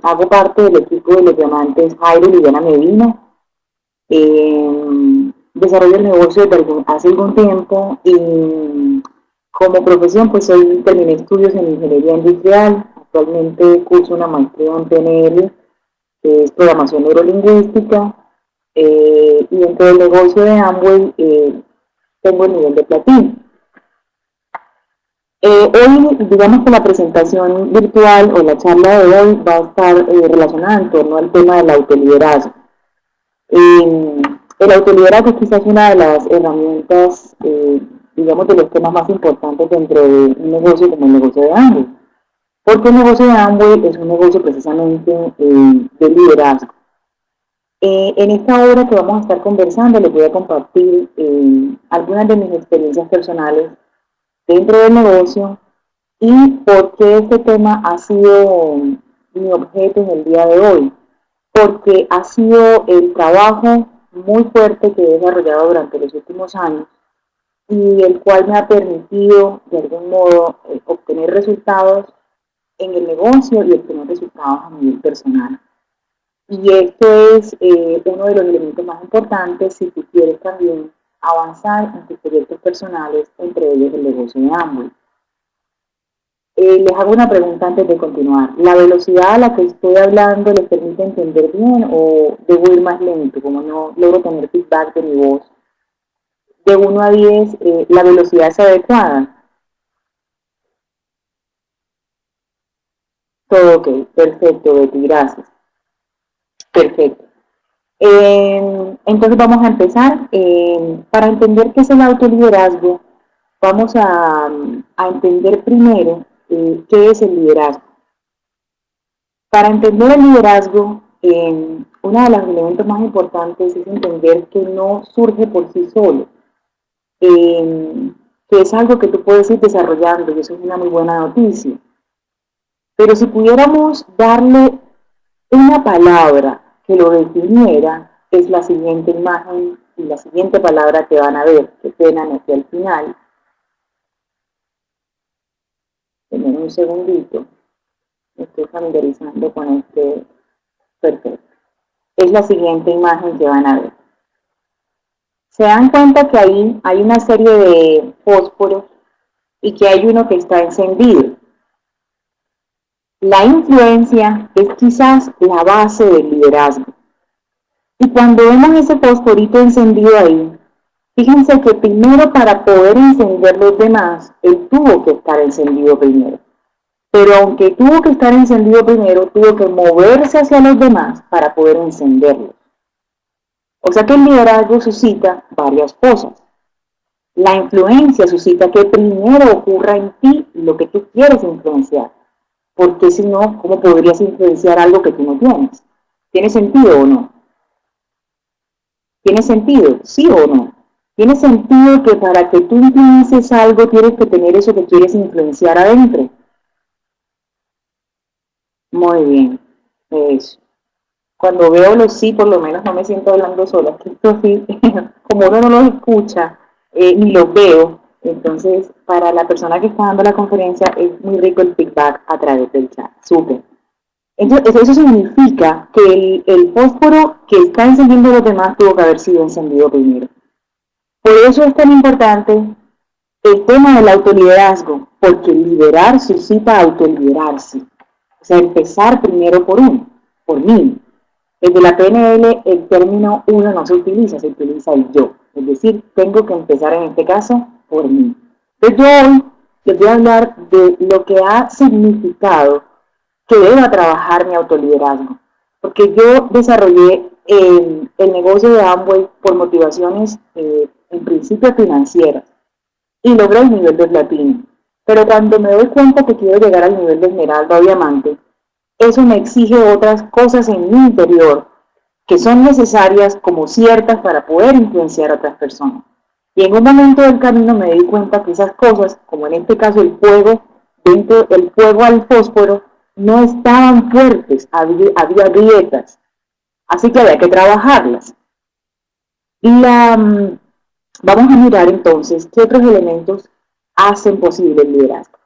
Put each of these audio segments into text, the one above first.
Hago parte del equipo de los diamantes Jairo y Liliana Medina. Desarrollo el negocio desde hace algún tiempo y como profesión pues terminé estudios en ingeniería industrial. Actualmente curso una maestría en PNL, que es programación neurolingüística, y dentro del negocio de Amway tengo el nivel de platino. Hoy, digamos que la presentación virtual o la charla de hoy va a estar relacionada en torno al tema del autoliderazgo. El autoliderazgo es quizás una de las herramientas, digamos, de los temas más importantes dentro de un negocio como el negocio de Amway. Porque el negocio de Amway es un negocio precisamente de liderazgo. En esta hora que vamos a estar conversando les voy a compartir algunas de mis experiencias personales dentro del negocio y por qué este tema ha sido mi objeto en el día de hoy. Porque ha sido el trabajo muy fuerte que he desarrollado durante los últimos años y el cual me ha permitido de algún modo obtener resultados en el negocio y obtener resultados a nivel personal. Y esto es uno de los elementos más importantes si tú quieres también avanzar en tus proyectos personales, entre ellos el negocio de Amway. Les hago una pregunta antes de continuar. ¿La velocidad a la que estoy hablando les permite entender bien o debo ir más lento? Como no logro tener feedback de mi voz. De 1 a 10, ¿la velocidad es adecuada? Todo ok, perfecto, Betty, gracias. Perfecto. Entonces vamos a empezar. Para entender qué es el autoliderazgo, vamos a entender primero qué es el liderazgo. Para entender el liderazgo, uno de los elementos más importantes es entender que no surge por sí solo, que es algo que tú puedes ir desarrollando y eso es una muy buena noticia. Pero si pudiéramos darle una palabra que lo definiera, es la siguiente imagen y la siguiente palabra que van a ver, que quedan hacia el final. Denme un segundito, me estoy familiarizando con este. Perfecto. Es la siguiente imagen que van a ver. Se dan cuenta que ahí hay una serie de fósforos y que hay uno que está encendido. La influencia es quizás la base del liderazgo. Y cuando vemos ese fosforito encendido ahí, fíjense que primero para poder encender los demás, él tuvo que estar encendido primero. Pero aunque tuvo que estar encendido primero, tuvo que moverse hacia los demás para poder encenderlos. O sea que el liderazgo suscita varias cosas. La influencia suscita que primero ocurra en ti lo que tú quieres influenciar. Porque si no, ¿cómo podrías influenciar algo que tú no tienes? ¿Tiene sentido o no? ¿Tiene sentido? ¿Sí o no? ¿Tiene sentido que para que tú influencies algo tienes que tener eso que quieres influenciar adentro? Muy bien. Eso. Cuando veo los sí, por lo menos no me siento hablando sola. Que esto sí, como uno no los escucha ni los veo, entonces para la persona que está dando la conferencia es muy rico el feedback a través del chat. Súper. Entonces, eso significa que el fósforo que está encendiendo los demás tuvo que haber sido encendido primero. Por eso es tan importante el tema del autoliderazgo, porque liderar suscita autoliderarse. O sea, empezar primero por uno, por mí. Desde la PNL el término uno no se utiliza el yo. Es decir, tengo que empezar en este caso por mí. Entonces yo hoy les voy a hablar de lo que ha significado que deba trabajar mi autoliderazgo. Porque yo desarrollé el negocio de Amway por motivaciones en principio financieras y logré el nivel de platino. Pero cuando me doy cuenta que quiero llegar al nivel de esmeralda o diamante, eso me exige otras cosas en mi interior que son necesarias como ciertas para poder influenciar a otras personas. Y en un momento del camino me di cuenta que esas cosas, como en este caso el fuego, dentro del fuego al fósforo, no estaban fuertes, había grietas. Así que había que trabajarlas. Vamos a mirar entonces qué otros elementos hacen posible el liderazgo.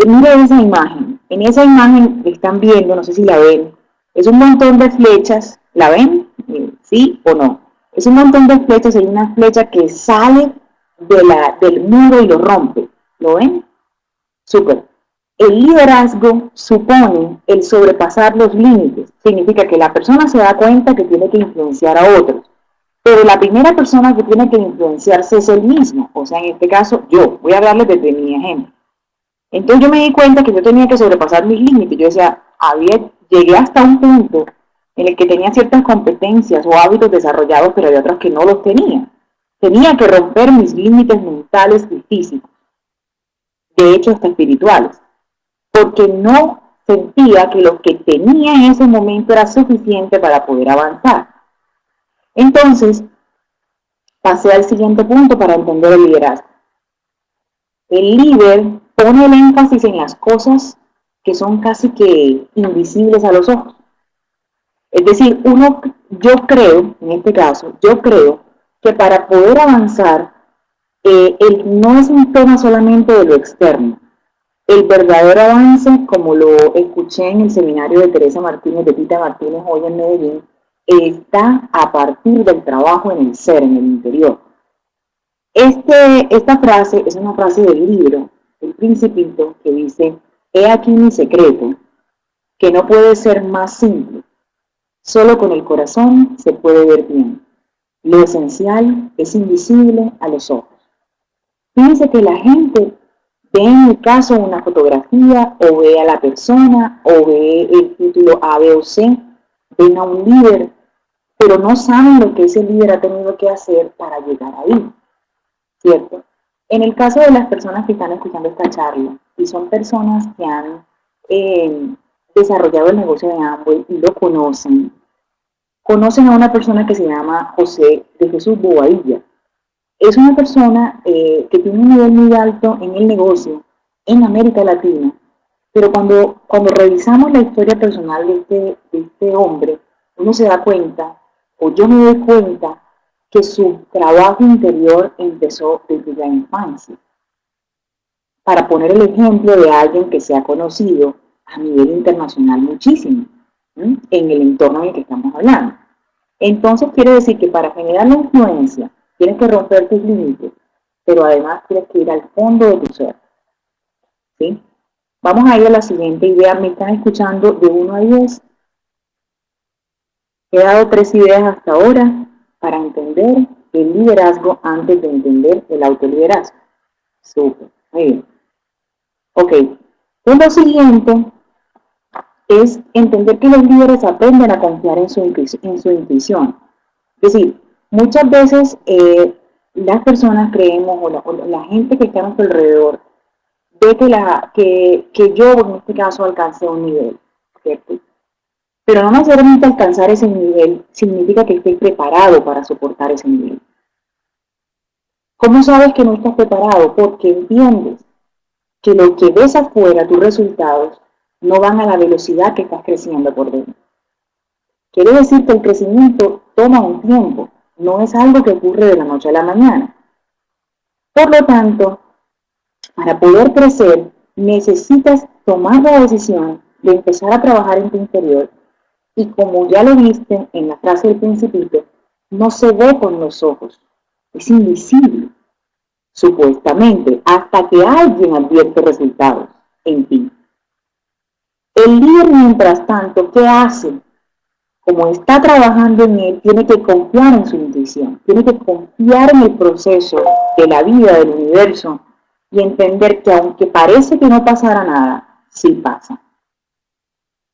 Mira esa imagen. En esa imagen que están viendo, no sé si la ven, es un montón de flechas. ¿La ven? ¿Sí o no? Es un montón de flechas, hay una flecha que sale del muro y lo rompe. ¿Lo ven? Súper. El liderazgo supone el sobrepasar los límites. Significa que la persona se da cuenta que tiene que influenciar a otros. Pero la primera persona que tiene que influenciarse es él mismo. O sea, en este caso, yo. Voy a hablarles desde mi ejemplo. Entonces yo me di cuenta que yo tenía que sobrepasar mis límites. Yo decía, llegué hasta un punto en el que tenía ciertas competencias o hábitos desarrollados, pero había otros que no los tenía. Tenía que romper mis límites mentales y físicos, de hecho hasta espirituales, porque no sentía que lo que tenía en ese momento era suficiente para poder avanzar. Entonces, pasé al siguiente punto para entender el liderazgo. El líder pone el énfasis en las cosas que son casi que invisibles a los ojos. Es decir, yo creo, en este caso, yo creo que para poder avanzar, no es un tema solamente de lo externo. El verdadero avance, como lo escuché en el seminario de Teresa Martínez, de Tita Martínez, hoy en Medellín, está a partir del trabajo en el ser, en el interior. Esta frase es una frase del libro, El Principito, que dice, he aquí mi secreto, que no puede ser más simple. Solo con el corazón se puede ver bien. Lo esencial es invisible a los ojos. Fíjense que la gente ve en mi caso una fotografía, o ve a la persona, o ve el título A, B o C, ven a un líder, pero no saben lo que ese líder ha tenido que hacer para llegar ahí, ¿cierto? En el caso de las personas que están escuchando esta charla, y son personas que han desarrollado el negocio de Amway y lo conocen a una persona que se llama José de Jesús Bobadilla. Es una persona que tiene un nivel muy alto en el negocio en América Latina, pero cuando revisamos la historia personal de este hombre, uno se da cuenta, o yo me doy cuenta, que su trabajo interior empezó desde la infancia. Para poner el ejemplo de alguien que se ha conocido a nivel internacional muchísimo, ¿sí?, en el entorno en el que estamos hablando. Entonces quiere decir que para generar la influencia tienes que romper tus límites, pero además tienes que ir al fondo de tu ser. ¿Sí? Vamos a ir a la siguiente idea. Me están escuchando de 1 a 10. He dado 3 ideas hasta ahora para entender el liderazgo antes de entender el autoliderazgo. Súper, muy bien. Ok, pues lo siguiente es entender que los líderes aprenden a confiar en su intuición. Es decir, muchas veces las personas creemos, o la gente que está a nuestro alrededor, ve que yo en este caso alcancé un nivel, ¿cierto? Pero no necesariamente alcanzar ese nivel significa que estés preparado para soportar ese nivel. ¿Cómo sabes que no estás preparado? Porque entiendes que lo que ves afuera, tus resultados, no van a la velocidad que estás creciendo por dentro. Quiere decir que el crecimiento toma un tiempo, no es algo que ocurre de la noche a la mañana. Por lo tanto, para poder crecer, necesitas tomar la decisión de empezar a trabajar en tu interior, y como ya lo viste en la frase del Principito, no se ve con los ojos, es invisible, supuestamente, hasta que alguien advierte resultados en ti. El líder, mientras tanto, ¿qué hace? Como está trabajando en él, tiene que confiar en su intuición, tiene que confiar en el proceso de la vida, del universo, y entender que aunque parece que no pasará nada, sí pasa.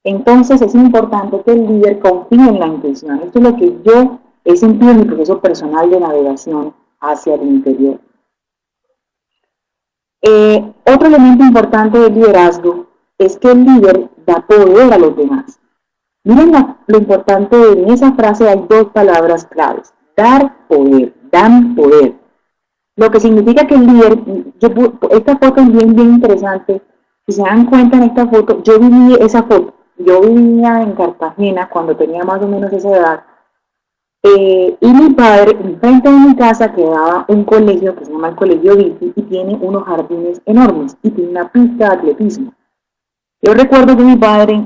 Entonces es importante que el líder confíe en la intuición. Esto es lo que yo he sentido en mi proceso personal de navegación hacia el interior. Otro elemento importante del liderazgo es que el líder da poder a los demás. Miren lo importante en esa frase, hay 2 palabras claves: dar poder, dan poder. Lo que significa que el líder, esta foto es bien interesante. Si se dan cuenta en esta foto, yo viví esa foto. Yo vivía en Cartagena cuando tenía más o menos esa edad. Y mi padre, enfrente de mi casa quedaba un colegio que se llama el Colegio Viti, y tiene unos jardines enormes y tiene una pista de atletismo. Yo recuerdo que mi padre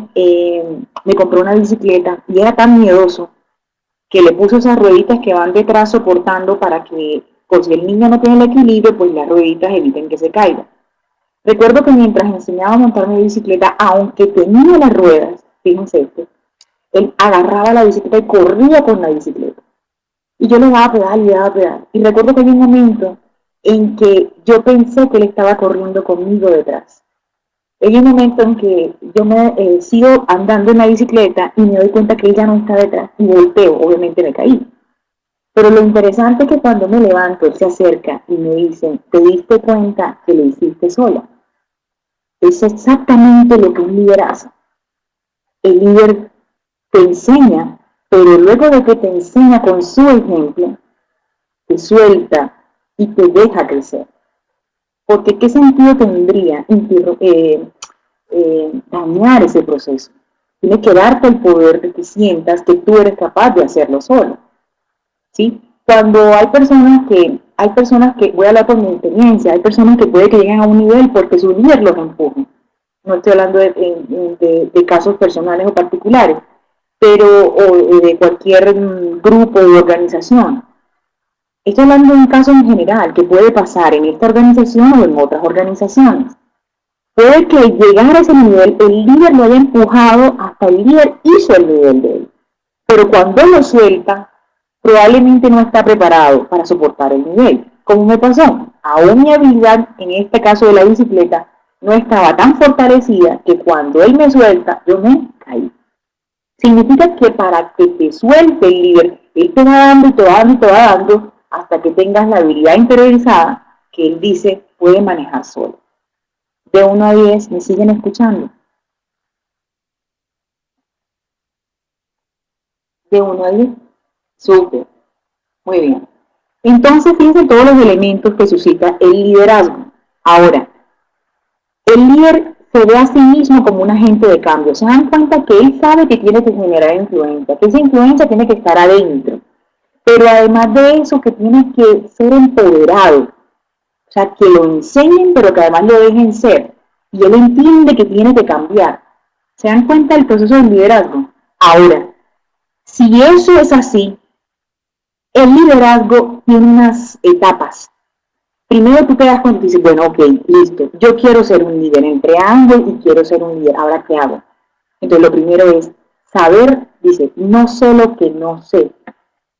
me compró una bicicleta y era tan miedoso que le puso esas rueditas que van detrás soportando para que, por si el niño no tiene el equilibrio, pues las rueditas eviten que se caiga. Recuerdo que mientras enseñaba a montar mi bicicleta, aunque tenía las ruedas, fíjense esto, él agarraba la bicicleta y corría con la bicicleta. Y yo le daba pedal y le daba pedal. Y recuerdo que había un momento en que yo pensé que él estaba corriendo conmigo detrás. Hay un momento en que yo me sigo andando en la bicicleta y me doy cuenta que él ya no está detrás y volteo, obviamente me caí. Pero lo interesante es que cuando me levanto, él se acerca y me dice, ¿te diste cuenta que lo hiciste sola? Es exactamente lo que un líder hace. El líder te enseña, pero luego de que te enseña con su ejemplo, te suelta y te deja crecer. Porque ¿qué sentido tendría dañar ese proceso? Tienes que darte el poder de que sientas que tú eres capaz de hacerlo solo. ¿Sí? Cuando hay personas que, voy a hablar por mi experiencia, hay personas que puede que lleguen a un nivel porque su líder los empuje. No estoy hablando de casos personales o particulares, pero o de cualquier grupo o organización. Estoy hablando de un caso en general que puede pasar en esta organización o en otras organizaciones. Puede que llegar a ese nivel, el líder lo haya empujado hasta el líder hizo el nivel de él. Pero cuando lo suelta, probablemente no está preparado para soportar el nivel. Como me pasó, aún mi habilidad, en este caso de la bicicleta, no estaba tan fortalecida que cuando él me suelta, yo me caí. Significa que para que te suelte el líder, él te va dando y te va dando y te va dando hasta que tengas la habilidad interiorizada que él dice puede manejar solo. De 1 a 10, ¿me siguen escuchando? De 1 a 10. Súper. Muy bien. Entonces, fíjense todos los elementos que suscita el liderazgo. Ahora, el líder se ve a sí mismo como un agente de cambio. Se dan cuenta que él sabe que tiene que generar influencia, que esa influencia tiene que estar adentro. Pero además de eso, que tiene que ser empoderado. O sea, que lo enseñen, pero que además lo dejen ser. Y él entiende que tiene que cambiar. ¿Se dan cuenta del proceso del liderazgo? Ahora, si eso es así, el liderazgo tiene unas etapas. Primero tú te das cuenta y dices, bueno, ok, listo, yo quiero ser un líder, entré a Amway y quiero ser un líder, ¿ahora qué hago? Entonces lo primero es saber, dice, no sé lo que no sé,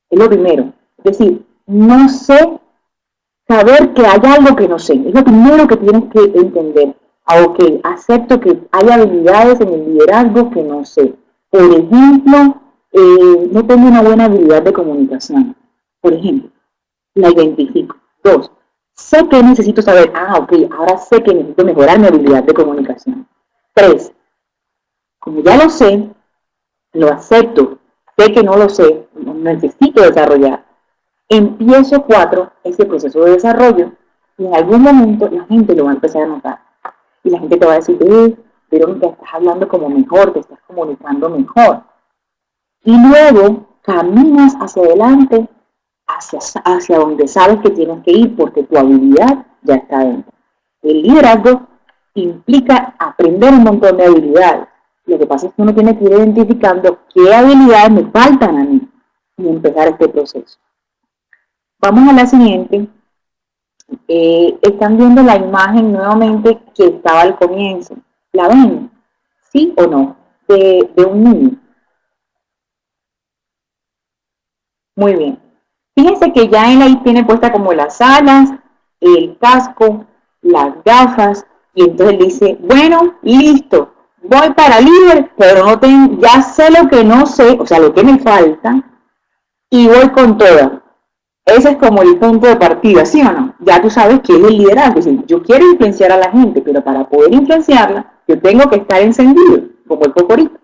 es lo primero. Es decir, no sé, saber que hay algo que no sé, es lo primero que tienes que entender. Ah, ok, acepto que hay habilidades en el liderazgo que no sé. Por ejemplo, no tengo una buena habilidad de comunicación. Por ejemplo, la identifico. 2, sé que necesito saber. Ah, ok, ahora sé que necesito mejorar mi habilidad de comunicación. 3, como ya lo sé, lo acepto. Sé que no lo sé, lo necesito desarrollar. Empiezo 4, ese proceso de desarrollo, y en algún momento la gente lo va a empezar a notar. Y la gente te va a decir, Verónica, estás hablando como mejor, te estás comunicando mejor. Y luego caminas hacia adelante, hacia donde sabes que tienes que ir, porque tu habilidad ya está dentro. El liderazgo implica aprender un montón de habilidades. Lo que pasa es que uno tiene que ir identificando qué habilidades me faltan a mí y empezar este proceso. Vamos a la siguiente. Están viendo la imagen nuevamente que estaba al comienzo. ¿La ven? ¿Sí o no? De un niño. Muy bien. Fíjense que ya él ahí tiene puesta como las alas, el casco, las gafas, y entonces dice, bueno, listo, voy para líder, pero no tengo, ya sé lo que no sé, o sea, lo que me falta, y voy con todo. Ese es como el punto de partida, ¿sí o no? Ya tú sabes que es el liderazgo. Es decir, yo quiero influenciar a la gente, pero para poder influenciarla, yo tengo que estar encendido, como el poporito.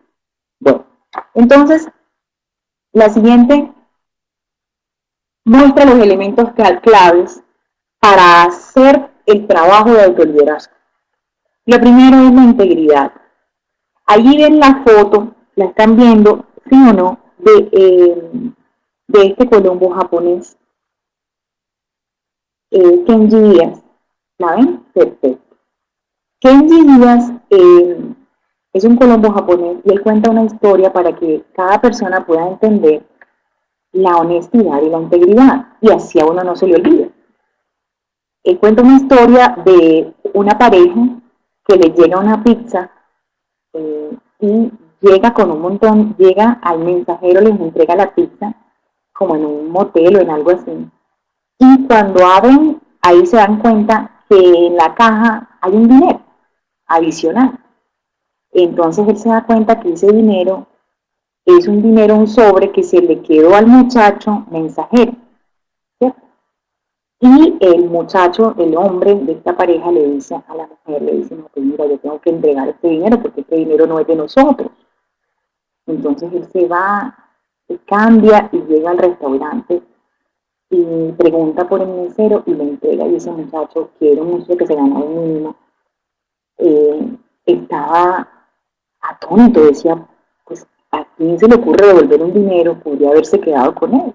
Bueno, entonces, la siguiente muestra los elementos claves para hacer el trabajo de autoliderazgo. Lo primero es la integridad. Allí ven la foto, la están viendo, sí o no, de este colombo japonés, Kenji Díaz. ¿La ven? Perfecto. Kenji Díaz Es un colombo japonés y él cuenta una historia para que cada persona pueda entender la honestidad y la integridad y así a uno no se le olvida. Él cuenta una historia de una pareja que le llega una pizza y llega con un montón, llega al mensajero, les entrega la pizza como en un motel o en algo así. Y cuando abren, ahí se dan cuenta que en la caja hay un dinero adicional. Entonces él se da cuenta que ese dinero es un dinero, un sobre que se le quedó al muchacho mensajero, ¿cierto? Y el muchacho, el hombre de esta pareja le dice a la mujer, le dice, no, pues mira, yo tengo que entregar este dinero porque este dinero no es de nosotros. Entonces él se va, se cambia y llega al restaurante y pregunta por el mesero y le entrega y ese muchacho, que era un muchacho que se ganaba un mínimo, estaba atónito, decía, pues a quién se le ocurre devolver un dinero, podría haberse quedado con él.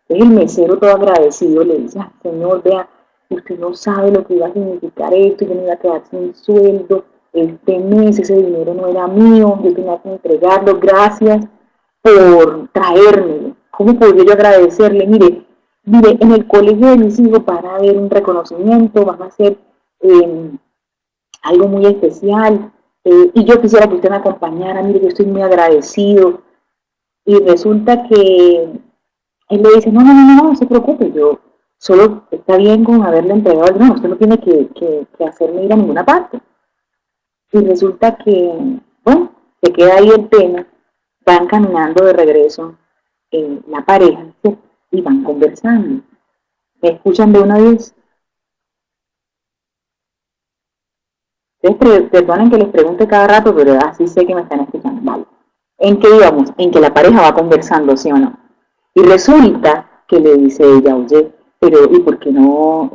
Entonces el mesero todo agradecido le dice, ah, señor, vea, usted no sabe lo que iba a significar esto, yo me iba a quedar sin sueldo, este mes ese dinero no era mío, yo tenía que entregarlo, gracias por traérmelo. ¿Cómo podría yo agradecerle? Mire, en el colegio de mis hijos van a haber un reconocimiento, van a hacer eh, algo muy especial, y yo quisiera que usted me acompañara, mire, yo estoy muy agradecido. Y resulta que él le dice, no se preocupe, yo solo está bien con haberle entregado el dinero, usted no tiene que hacerme ir a ninguna parte. Y resulta que, bueno, se queda ahí el tema, van caminando de regreso la pareja, ¿sí? Y van conversando. Me escuchan de una vez. Ustedes perdonen que les pregunte cada rato, pero así sé que me están escuchando. Vale. ¿En qué íbamos? En que la pareja va conversando, ¿sí o no? Y resulta que le dice ella, oye, pero ¿y por qué no?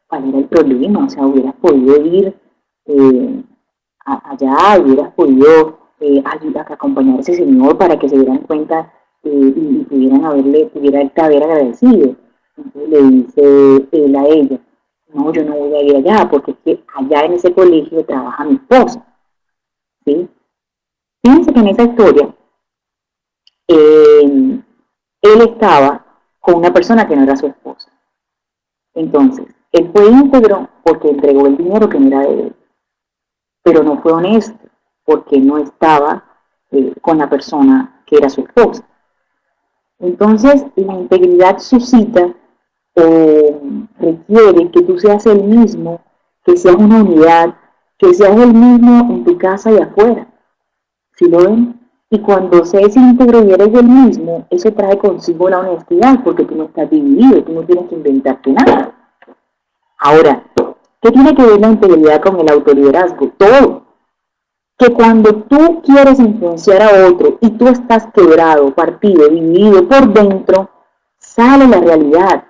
¿Cuál era el problema? O sea, hubieras podido ir allá, hubieras podido ayudar a acompañar a ese señor para que se dieran cuenta y pudieran pudiera él haber agradecido. Entonces le dice él a ella, no, yo no voy a ir allá porque es que allá en ese colegio trabaja mi esposa, ¿sí? Fíjense que en esa historia él estaba con una persona que no era su esposa. Entonces, él fue íntegro porque entregó el dinero que no era de él, pero no fue honesto porque no estaba con la persona que era su esposa. Entonces, la integridad suscita o requiere que tú seas el mismo, que seas una unidad, que seas el mismo en tu casa y afuera. ¿Sí lo ven? Y cuando se es íntegro y eres el mismo, eso trae consigo la honestidad, porque tú no estás dividido, tú no tienes que inventarte nada. Ahora, ¿qué tiene que ver la integridad con el autoliderazgo? Todo. Que cuando tú quieres influenciar a otro y tú estás quebrado, partido, dividido por dentro, sale la realidad.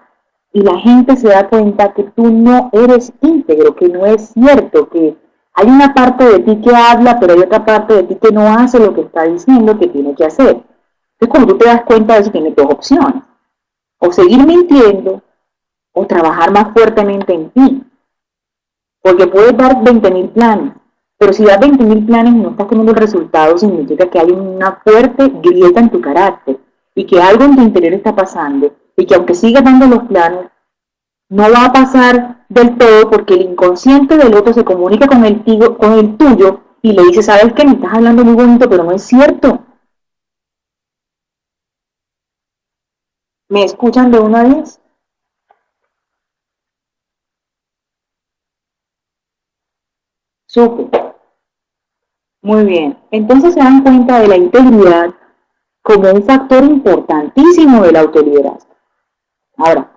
Y la gente se da cuenta que tú no eres íntegro, que no es cierto, que hay una parte de ti que habla, pero hay otra parte de ti que no hace lo que está diciendo que tiene que hacer. Entonces, cuando tú te das cuenta de eso, tienes dos opciones. O seguir mintiendo o trabajar más fuertemente en ti. Porque puedes dar 20.000 planes, pero si das 20.000 planes y no estás teniendo el resultado, significa que hay una fuerte grieta en tu carácter y que algo en tu interior está pasando y que aunque sigas dando los planes, no va a pasar del todo porque el inconsciente del otro se comunica con el tuyo y le dice, sabes que me estás hablando muy bonito, pero no es cierto. ¿Me escuchan de una vez? Súper. Muy bien. Entonces se dan cuenta de la integridad como un factor importantísimo del autoliderazgo. Ahora,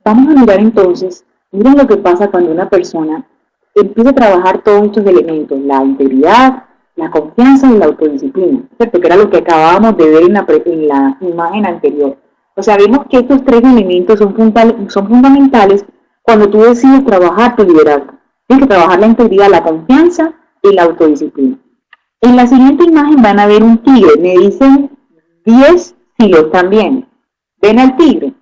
vamos a mirar entonces, miren lo que pasa cuando una persona empieza a trabajar todos estos elementos, la integridad, la confianza y la autodisciplina, ¿cierto? Que era lo que acabábamos de ver en la imagen anterior. O sea, vemos que estos tres elementos son fundamentales cuando tú decides trabajar tu liderazgo. Tienes que trabajar la integridad, la confianza y la autodisciplina. En la siguiente imagen van a ver un tigre, me dicen 10 si lo están viendo. ¿Ven al tigre?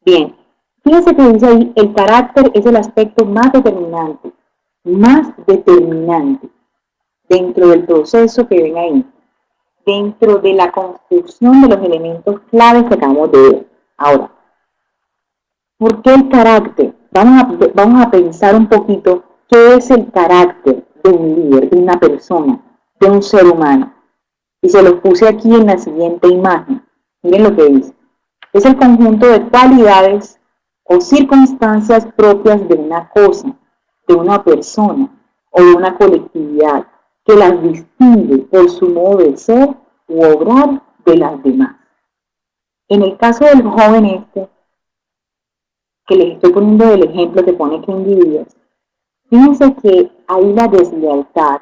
Bien. Fíjense que dice ahí, el carácter es el aspecto más determinante dentro del proceso que ven ahí, dentro de la construcción de los elementos claves que acabamos de ver. Ahora, ¿por qué el carácter? Vamos a pensar un poquito qué es el carácter de un líder, de una persona, de un ser humano. Y se los puse aquí en la siguiente imagen. Miren lo que dice. Es el conjunto de cualidades o circunstancias propias de una cosa, de una persona o de una colectividad que las distingue por su modo de ser u obrar de las demás. En el caso del joven que les estoy poniendo el ejemplo que pone que envidias, fíjense que ahí la deslealtad,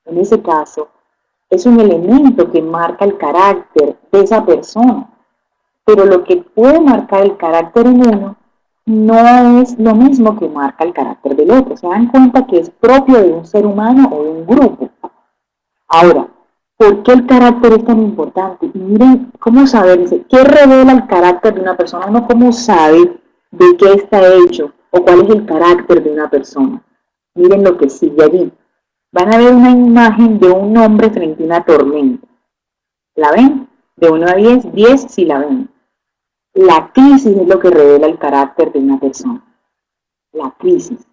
en ese caso, es un elemento que marca el carácter de esa persona. Pero lo que puede marcar el carácter en uno no es lo mismo que marca el carácter del otro. Se dan cuenta que es propio de un ser humano o de un grupo. Ahora, ¿por qué el carácter es tan importante? Y miren cómo saber, dice, ¿qué revela el carácter de una persona? Uno cómo sabe de qué está hecho o cuál es el carácter de una persona. Miren lo que sigue allí. Van a ver una imagen de un hombre frente a una tormenta. ¿La ven? De 1 a 10, 10 si la ven. La crisis es lo que revela el carácter de una persona. La crisis.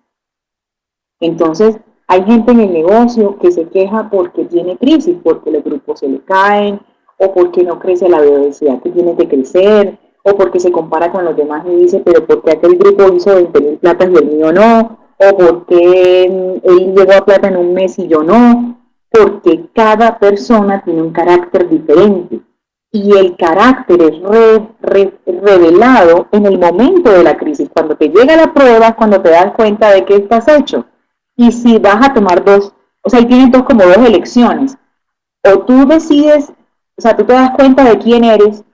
Entonces, hay gente en el negocio que se queja porque tiene crisis, porque los grupos se le caen, o porque no crece la velocidad que tiene que crecer, o porque se compara con los demás y dice, pero ¿por qué aquel grupo hizo 20.000 platas y el mío no? O ¿por qué él llegó a plata en un mes y yo no? Porque cada persona tiene un carácter diferente. Y el carácter es revelado en el momento de la crisis. Cuando te llega la prueba, cuando te das cuenta de qué estás hecho. Y si vas a tomar o sea, ahí tienes como dos elecciones. O tú decides, o sea, tú te das cuenta de quién eres,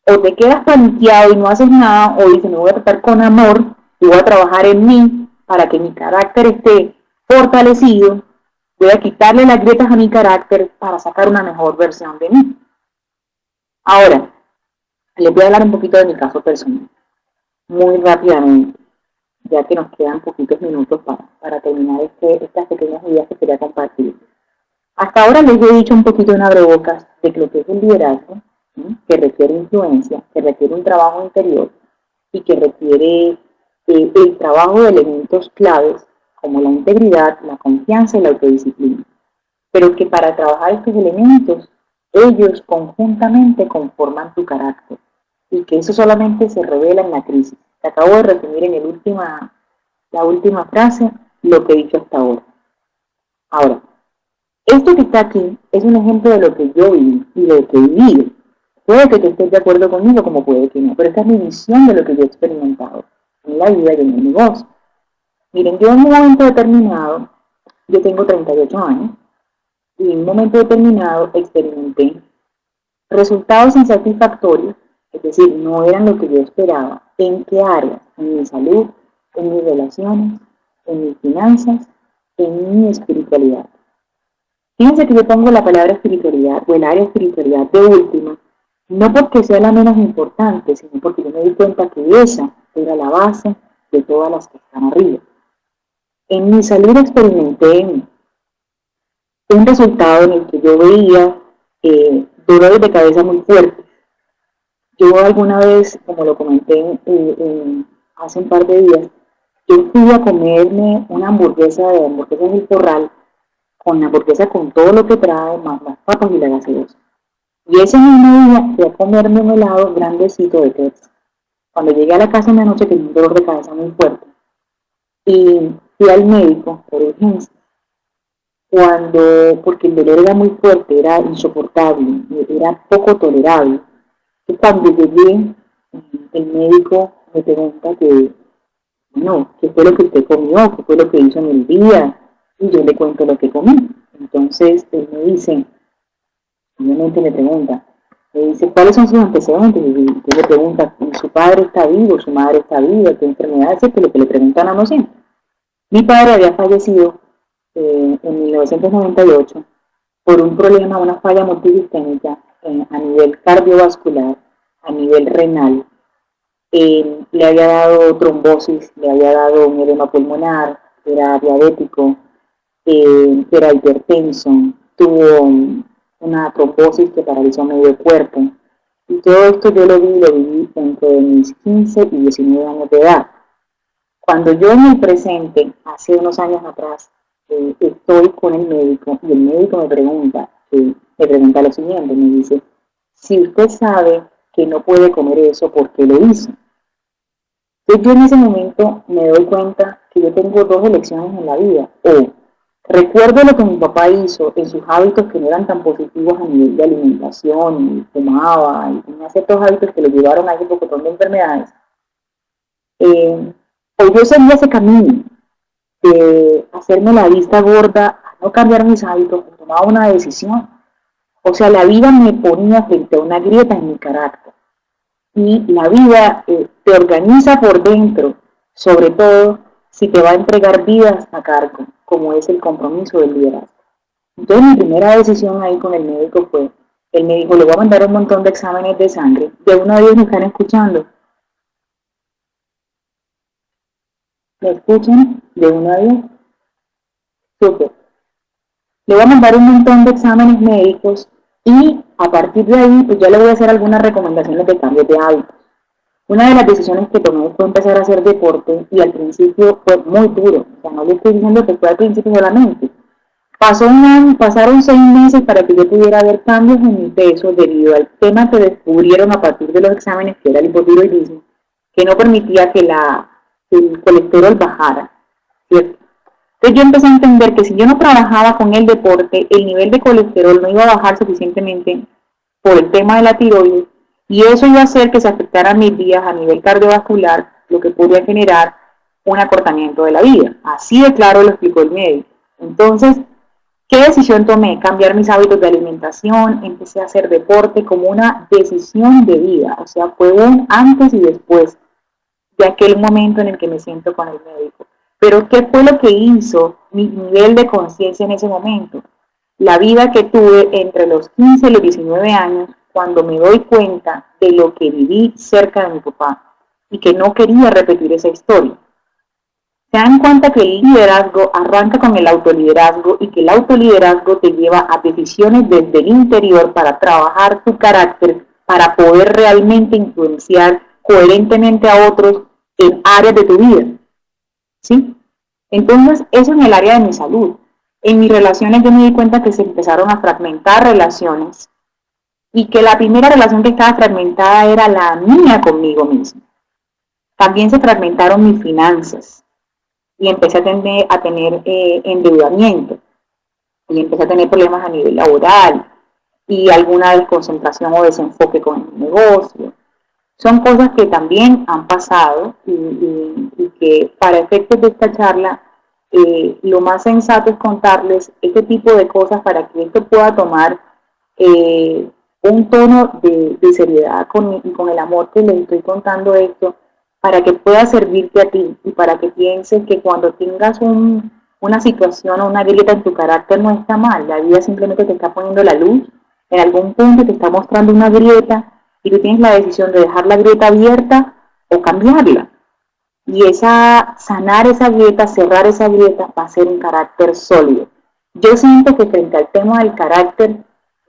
o te quedas planteado y no haces nada, o dices, me voy a tratar con amor y voy a trabajar en mí para que mi carácter esté fortalecido, voy a quitarle las grietas a mi carácter para sacar una mejor versión de mí. Ahora, les voy a hablar un poquito de mi caso personal, muy rápidamente, ya que nos quedan poquitos minutos para terminar estas pequeñas ideas que quería compartir. Hasta ahora les he dicho un poquito en abrebocas de lo que es el liderazgo, ¿sí? Que requiere influencia, que requiere un trabajo interior y que requiere el trabajo de elementos claves como la integridad, la confianza y la autodisciplina. Pero que para trabajar estos elementos, ellos conjuntamente conforman tu carácter y que eso solamente se revela en la crisis. Te acabo de resumir en la última frase lo que he dicho hasta ahora. Ahora, esto que está aquí es un ejemplo de lo que yo viví y de lo que he vivido. Puede que tú estés de acuerdo conmigo, como puede que no, pero esta es mi visión de lo que yo he experimentado en la vida y en el negocio. Miren, yo en un momento determinado, yo tengo 38 años, y en un momento determinado experimenté resultados insatisfactorios, es decir, no eran lo que yo esperaba. ¿En qué áreas? En mi salud, en mis relaciones, en mis finanzas, en mi espiritualidad. Fíjense que yo pongo la palabra espiritualidad o el área espiritualidad de última, no porque sea la menos importante, sino porque yo me di cuenta que esa era la base de todas las que están arriba. En mi salud experimenté un resultado en el que yo veía dolores de cabeza muy fuertes. Yo alguna vez, como lo comenté hace un par de días, yo fui a comerme una hamburguesa de hamburguesas del Corral, con la hamburguesa con todo lo que trae, más las papas y la gaseosa. Y ese mismo día fui a comerme un helado grandecito de Pepsi. Cuando llegué a la casa en la noche tenía un dolor de cabeza muy fuerte. Y fui al médico por urgencia. Porque el dolor era muy fuerte, era insoportable, era poco tolerable. Y cuando llegué, el médico me pregunta bueno, ¿qué fue lo que usted comió? ¿Qué fue lo que hizo en el día? Y yo le cuento lo que comí. Entonces él me dice, obviamente me dice, ¿cuáles son sus antecedentes? Y le pregunta, ¿su padre está vivo? ¿Su madre está viva? ¿Qué enfermedad es? Que lo que le preguntan a no sé. Mi padre había fallecido en 1998 por un problema, una falla multisistémica a nivel cardiovascular, a nivel renal, le había dado trombosis, le había dado un edema pulmonar, era diabético, era hipertenso, tuvo una trombosis que paralizó medio cuerpo. Y todo esto yo lo viví entre mis 15 y 19 años de edad. Cuando yo en el presente, hace unos años atrás, estoy con el médico y el médico me pregunta lo siguiente, me dice, si usted sabe que no puede comer eso, ¿por qué lo hizo? Entonces yo en ese momento me doy cuenta que yo tengo dos elecciones en la vida. O recuerdo lo que mi papá hizo en sus hábitos que no eran tan positivos a nivel de alimentación, y fumaba, y tenía ciertos hábitos que lo llevaron a ese pocotón de enfermedades. Eh, o yo seguía ese camino de hacerme la vista gorda, a no cambiar mis hábitos, tomaba una decisión. O sea, la vida me ponía frente a una grieta en mi carácter. Y la vida te organiza por dentro, sobre todo si te va a entregar vidas a cargo, como es el compromiso del liderazgo. Entonces mi primera decisión ahí con el médico fue, él me dijo, le voy a mandar un montón de exámenes de sangre, de uno de ellos me están escuchando, ¿me escuchan? De uno de ellos, súper. Le voy a mandar un montón de exámenes médicos y a partir de ahí pues ya le voy a hacer algunas recomendaciones de cambios de hábitos. Una de las decisiones que tomé fue empezar a hacer deporte y al principio fue muy duro. O sea, no le estoy diciendo que fue al principio solamente. Pasaron 6 meses para que yo pudiera ver cambios en mi peso debido al tema que descubrieron a partir de los exámenes, que era el hipotiroidismo, que no permitía que el colesterol bajara, ¿cierto? Entonces yo empecé a entender que si yo no trabajaba con el deporte, el nivel de colesterol no iba a bajar suficientemente por el tema de la tiroides y eso iba a hacer que se afectaran mis vías a nivel cardiovascular, lo que podría generar un acortamiento de la vida. Así de claro lo explicó el médico. Entonces, ¿qué decisión tomé? Cambiar mis hábitos de alimentación, empecé a hacer deporte como una decisión de vida, o sea, fue un antes y después de aquel momento en el que me siento con el médico. Pero ¿qué fue lo que hizo mi nivel de conciencia en ese momento? La vida que tuve entre los 15 y los 19 años, cuando me doy cuenta de lo que viví cerca de mi papá y que no quería repetir esa historia. Se dan cuenta que el liderazgo arranca con el autoliderazgo y que el autoliderazgo te lleva a decisiones desde el interior para trabajar tu carácter, para poder realmente influenciar coherentemente a otros en áreas de tu vida. ¿Sí? Entonces, eso en el área de mi salud. En mis relaciones yo me di cuenta que se empezaron a fragmentar relaciones y que la primera relación que estaba fragmentada era la mía conmigo misma. También se fragmentaron mis finanzas y empecé a tener endeudamiento y empecé a tener problemas a nivel laboral y alguna desconcentración o desenfoque con el negocio. Son cosas que también han pasado y que para efectos de esta charla lo más sensato es contarles este tipo de cosas para que esto pueda tomar un tono de seriedad con el amor que les estoy contando esto, para que pueda servirte a ti y para que pienses que cuando tengas una situación o una grieta en tu carácter no está mal, la vida simplemente te está poniendo la luz, en algún punto te está mostrando una grieta y tú tienes la decisión de dejar la grieta abierta o cambiarla. Y sanar esa grieta, cerrar esa grieta, va a ser un carácter sólido. Yo siento que frente al tema del carácter,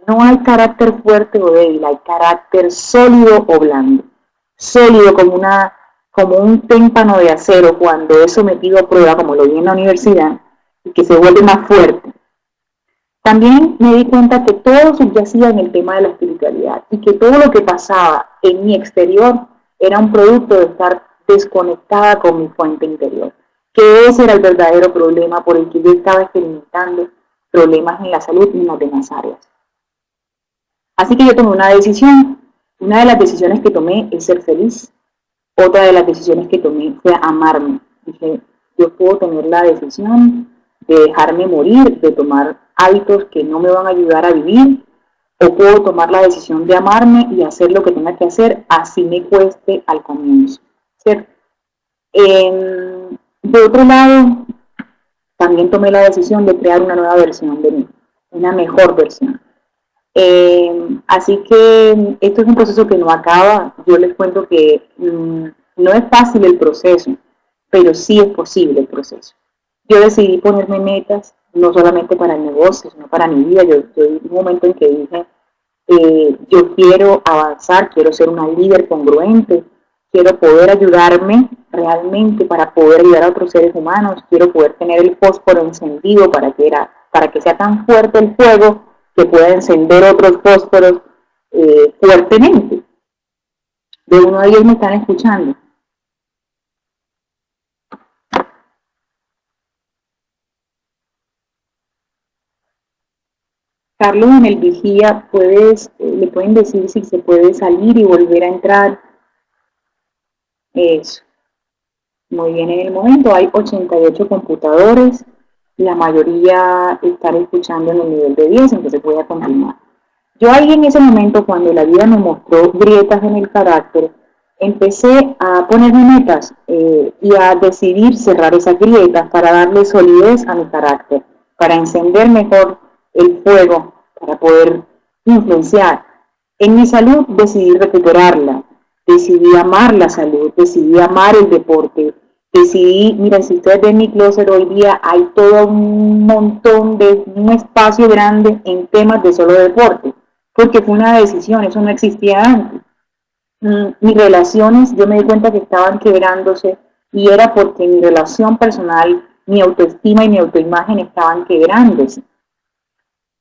no hay carácter fuerte o débil, hay carácter sólido o blando. Sólido como un témpano de acero cuando es sometido a prueba, como lo vi en la universidad, y que se vuelve más fuerte. También me di cuenta que todo subyacía en el tema de la espiritualidad y que todo lo que pasaba en mi exterior era un producto de estar desconectada con mi fuente interior. Que ese era el verdadero problema por el que yo estaba experimentando problemas en la salud y en las demás áreas. Así que yo tomé una decisión. Una de las decisiones que tomé es ser feliz. Otra de las decisiones que tomé fue amarme. Dije, yo puedo tener la decisión de dejarme morir, de tomar hábitos que no me van a ayudar a vivir, o puedo tomar la decisión de amarme y hacer lo que tenga que hacer, así me cueste al comienzo, ¿cierto? De otro lado, también tomé la decisión de crear una nueva versión de mí, una mejor versión. Así que esto es un proceso que no acaba. Yo les cuento que no es fácil el proceso, pero sí es posible el proceso. Yo decidí ponerme metas, no solamente para el negocio, sino para mi vida. Yo un momento en que dije, yo quiero avanzar, quiero ser una líder congruente, quiero poder ayudarme realmente para poder ayudar a otros seres humanos, quiero poder tener el fósforo encendido para que sea tan fuerte el fuego que pueda encender otros fósforos fuertemente. De 1 a 10 me están escuchando. Carlos, en el vigía le pueden decir si se puede salir y volver a entrar. Eso. Muy bien, en el momento hay 88 computadores, la mayoría están escuchando en el nivel de 10, entonces voy a continuar. Yo ahí en ese momento, cuando la vida me mostró grietas en el carácter, empecé a ponerme metas y a decidir cerrar esas grietas para darle solidez a mi carácter, para encender mejor el fuego, para poder influenciar. En mi salud decidí recuperarla, decidí amar la salud, decidí amar el deporte, decidí, mira, si ustedes ven mi closet hoy día, hay todo un espacio grande en temas de solo deporte, porque fue una decisión, eso no existía antes. Mis relaciones, yo me di cuenta que estaban quebrándose y era porque mi relación personal, mi autoestima y mi autoimagen estaban quebrándose.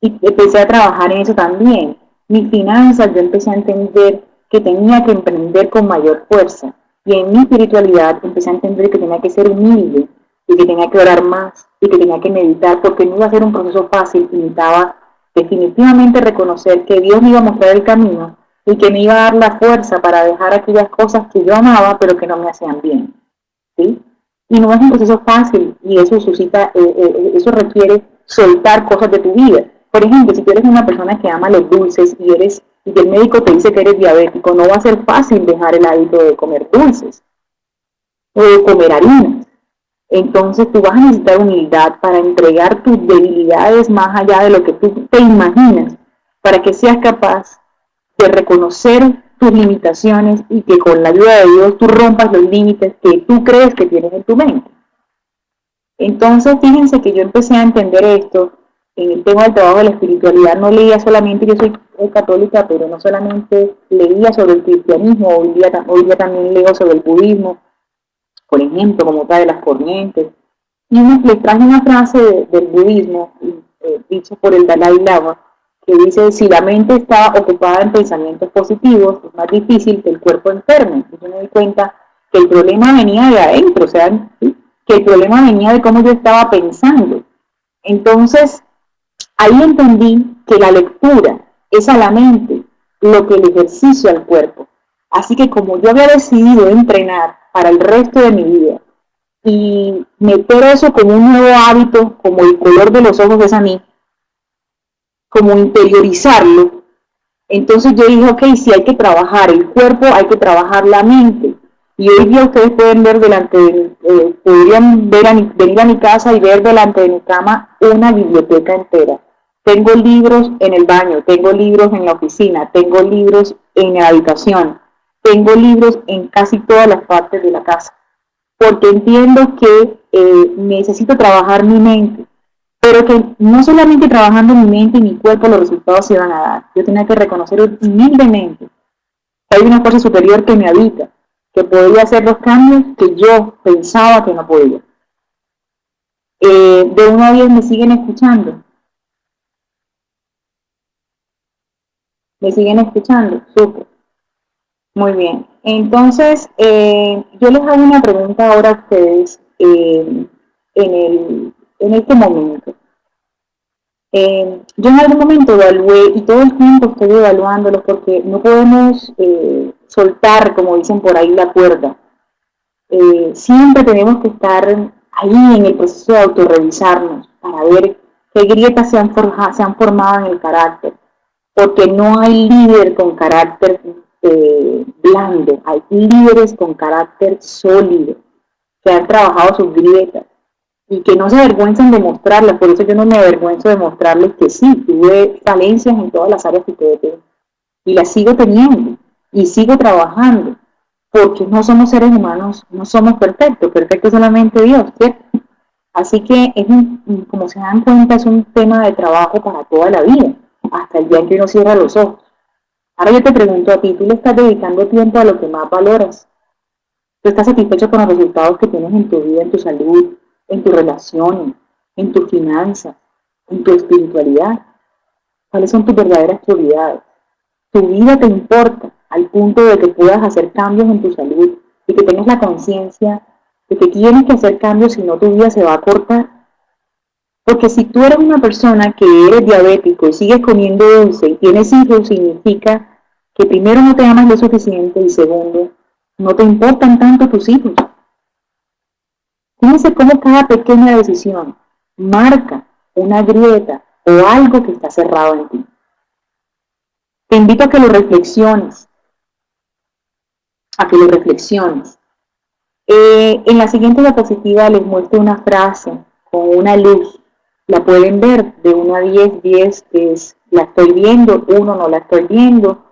Y empecé a trabajar en eso también. Mis finanzas, yo empecé a entender que tenía que emprender con mayor fuerza. Y en mi espiritualidad empecé a entender que tenía que ser humilde y que tenía que orar más y que tenía que meditar porque no iba a ser un proceso fácil y necesitaba definitivamente reconocer que Dios me iba a mostrar el camino y que me iba a dar la fuerza para dejar aquellas cosas que yo amaba pero que no me hacían bien. ¿Sí? Y no es un proceso fácil y eso suscita, eso requiere soltar cosas de tu vida. Por ejemplo, si tú eres una persona que ama los dulces y que el médico te dice que eres diabético, no va a ser fácil dejar el hábito de comer dulces o de comer harinas. Entonces tú vas a necesitar humildad para entregar tus debilidades más allá de lo que tú te imaginas, para que seas capaz de reconocer tus limitaciones y que con la ayuda de Dios tú rompas los límites que tú crees que tienes en tu mente. Entonces, fíjense que yo empecé a entender esto en el tema del trabajo de la espiritualidad. No leía solamente, yo soy católica, pero no solamente leía sobre el cristianismo, hoy día también leo sobre el budismo, por ejemplo, como otra de las corrientes. Y les traje una frase del budismo, dicha por el Dalai Lama, que dice, si la mente está ocupada en pensamientos positivos, es más difícil que el cuerpo enferme. Y yo me di cuenta que el problema venía de adentro, o sea, ¿sí? Que el problema venía de cómo yo estaba pensando. Entonces, ahí entendí que la lectura es a la mente lo que el ejercicio al cuerpo. Así que como yo había decidido entrenar para el resto de mi vida y meter eso como un nuevo hábito, como el color de los ojos es a mí, como interiorizarlo, entonces yo dije, ok, si hay que trabajar el cuerpo, hay que trabajar la mente. Y hoy día ustedes pueden ver podrían venir a mi casa y ver delante de mi cama una biblioteca entera. Tengo libros en el baño, tengo libros en la oficina, tengo libros en la habitación, tengo libros en casi todas las partes de la casa. Porque entiendo que necesito trabajar mi mente, pero que no solamente trabajando mi mente y mi cuerpo los resultados se iban a dar. Yo tenía que reconocer humildemente que hay una fuerza superior que me habita, que podía hacer los cambios que yo pensaba que no podía. De 1 a 10 me siguen escuchando. Me siguen escuchando. Súper. Muy bien. Entonces, yo les hago una pregunta ahora a ustedes en este momento. Yo en algún momento evalué y todo el tiempo estoy evaluándolos porque no podemos soltar, como dicen por ahí, la cuerda. Siempre tenemos que estar ahí en el proceso de autorrevisarnos para ver qué grietas se han formado en el carácter. Porque no hay líder con carácter blando, hay líderes con carácter sólido que han trabajado sus grietas. y que no se avergüencen de mostrarlas. Por eso yo no me avergüenzo de mostrarles que sí, tuve falencias en todas las áreas que ustedes ven y las sigo teniendo y sigo trabajando, porque no somos seres humanos, no somos perfectos, perfecto solamente Dios, ¿cierto? Así que es como se dan cuenta, es un tema de trabajo para toda la vida, hasta el día en que uno cierra los ojos. Ahora yo te pregunto a ti, ¿tú le estás dedicando tiempo a lo que más valoras? ¿Tú estás satisfecho con los resultados que tienes en tu vida, en tu salud, en tus relaciones, en tus finanzas, en tu espiritualidad? ¿Cuáles son tus verdaderas prioridades? Tu vida te importa al punto de que puedas hacer cambios en tu salud y que tengas la conciencia de que tienes que hacer cambios, si no tu vida se va a cortar. Porque si tú eres una persona que eres diabético y sigues comiendo dulce y tienes hijos, significa que primero no te amas lo suficiente y segundo, no te importan tanto tus hijos. Fíjense cómo cada pequeña decisión marca una grieta o algo que está cerrado en ti. Te invito a que lo reflexiones, a que lo reflexiones. En la siguiente diapositiva les muestro una frase con una luz. La pueden ver de 1 a 10, 10 es la estoy viendo, 1 no la estoy viendo.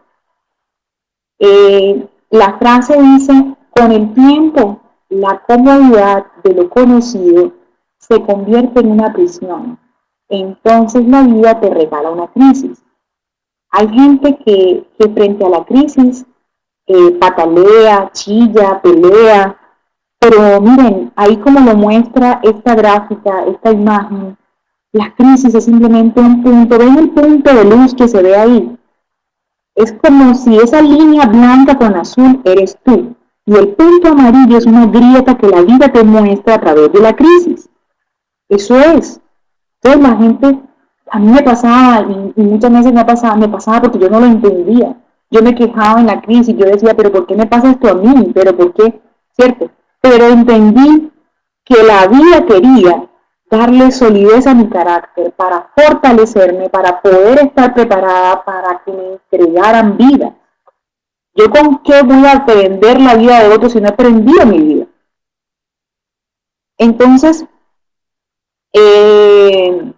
La frase dice, con el tiempo, la comodidad de lo conocido se convierte en una prisión. Entonces la vida te regala una crisis. Hay gente que frente a la crisis patalea, chilla, pelea, pero miren, ahí como lo muestra esta gráfica, esta imagen, la crisis es simplemente un punto. ¿Ven el punto de luz que se ve ahí? Es como si esa línea blanca con azul eres tú. Y el punto amarillo es una grieta que la vida te muestra a través de la crisis. Eso es. Entonces la gente, a mí me pasaba, y muchas veces me pasaba porque yo no lo entendía. Yo me quejaba en la crisis, yo decía, pero ¿por qué me pasa esto a mí? ¿Pero por qué? ¿Cierto? Pero entendí que la vida quería darle solidez a mi carácter para fortalecerme, para poder estar preparada para que me entregaran vida. ¿Yo con qué voy a aprender la vida de otros si no he aprendido mi vida? Entonces, eh,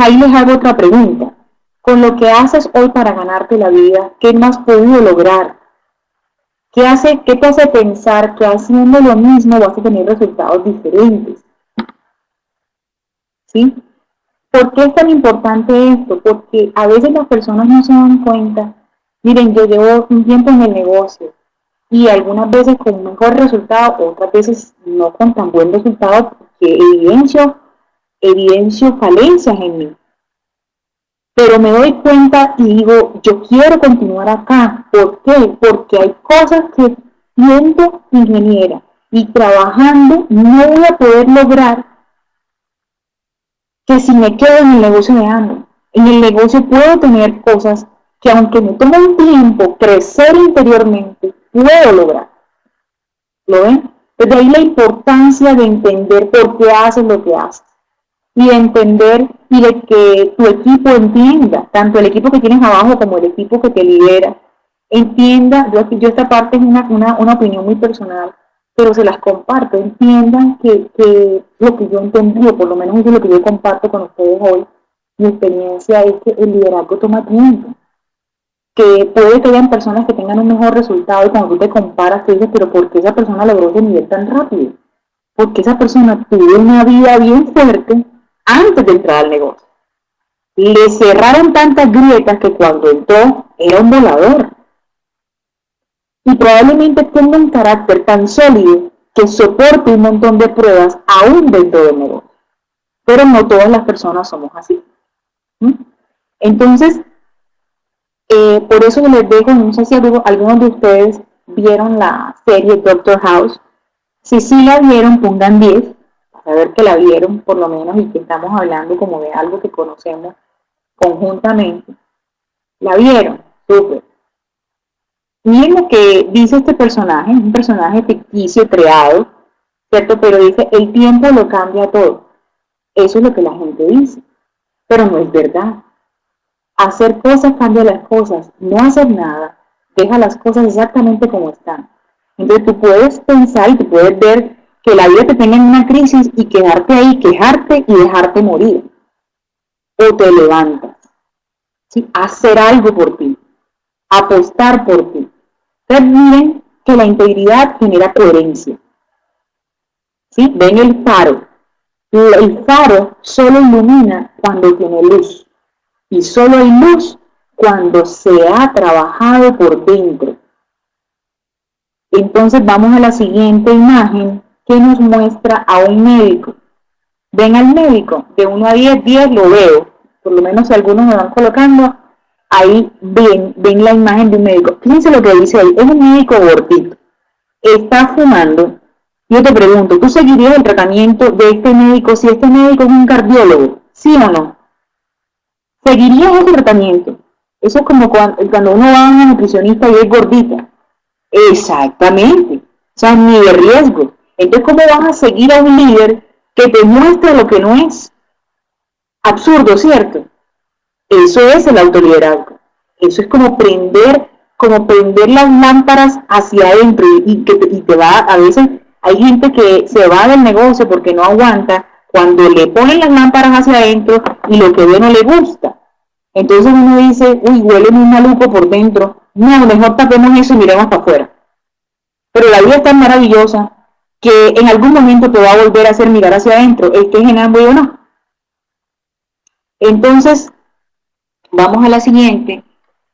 ahí les hago otra pregunta. Con lo que haces hoy para ganarte la vida, ¿qué no has podido lograr? ¿Qué te hace pensar que haciendo lo mismo vas a tener resultados diferentes? ¿Sí? ¿Por qué es tan importante esto? Porque a veces las personas no se dan cuenta. Miren, yo llevo un tiempo en el negocio y algunas veces con un mejor resultado, otras veces no con tan buen resultado, porque evidencio falencias en mí. Pero me doy cuenta y digo, yo quiero continuar acá. ¿Por qué? Porque hay cosas que siendo ingeniera y trabajando no voy a poder lograr que si me quedo en el negocio de hambre. En el negocio puedo tener cosas que aunque me tome un tiempo crecer interiormente, puedo lograr. ¿Lo ven? Desde ahí la importancia de entender por qué haces lo que haces. Y de entender y de que tu equipo entienda, tanto el equipo que tienes abajo como el equipo que te lidera, entienda, yo esta parte es una opinión muy personal, pero se las comparto, entiendan que lo que yo entendí, o por lo menos eso es lo que yo comparto con ustedes hoy, mi experiencia es que el liderazgo toma tiempo, que puede que hayan personas que tengan un mejor resultado y cuando tú te comparas, te dices, pero ¿por qué esa persona logró ese nivel tan rápido? Porque esa persona tuvo una vida bien fuerte antes de entrar al negocio. Le cerraron tantas grietas que cuando entró era un volador. Y probablemente tenga un carácter tan sólido que soporte un montón de pruebas aún dentro del negocio. Pero no todas las personas somos así. ¿Mm? Entonces, por eso les dejo, no sé si algunos de ustedes vieron la serie Doctor House. Si sí la vieron, pongan 10, para ver que la vieron por lo menos y que estamos hablando como de algo que conocemos conjuntamente. ¿La vieron? Súper. Miren lo que dice este personaje, un personaje ficticio creado, ¿cierto? Pero dice, el tiempo lo cambia todo. Eso es lo que la gente dice, pero no es verdad. Hacer cosas cambia las cosas, no hacer nada deja las cosas exactamente como están. Entonces tú puedes pensar y tú puedes ver que la vida te tenga en una crisis y quedarte ahí, quejarte y dejarte morir. O te levantas, ¿sí? Hacer algo por ti, apostar por ti. Ustedes miren que la integridad genera coherencia. ¿Sí? Ven el faro. El faro solo ilumina cuando tiene luz. Y solo hay luz cuando se ha trabajado por dentro. Entonces vamos a la siguiente imagen que nos muestra a un médico. Ven al médico, de 1 a 10, 10 lo veo. Por lo menos si algunos me van colocando, ahí ven la imagen de un médico. Fíjense lo que dice ahí, es un médico gordito. Está fumando. Yo te pregunto, ¿tú seguirías el tratamiento de este médico si este médico es un cardiólogo? ¿Sí o no? ¿Seguirías ese tratamiento? Eso es como cuando uno va a una nutricionista y es gordita. Exactamente. O sea, ni de riesgo. Entonces, ¿cómo vas a seguir a un líder que te muestra lo que no es? Absurdo, ¿cierto? Eso es el autoliderazgo. Eso es como prender las lámparas hacia adentro y te va, a veces hay gente que se va del negocio porque no aguanta cuando le ponen las lámparas hacia adentro y lo que ve no le gusta. Entonces uno dice, uy, huele muy maluco por dentro. No, mejor tapemos eso y miremos para afuera. Pero la vida es tan maravillosa que en algún momento te va a volver a hacer mirar hacia adentro, estés en hambre o no. Entonces, vamos a la siguiente,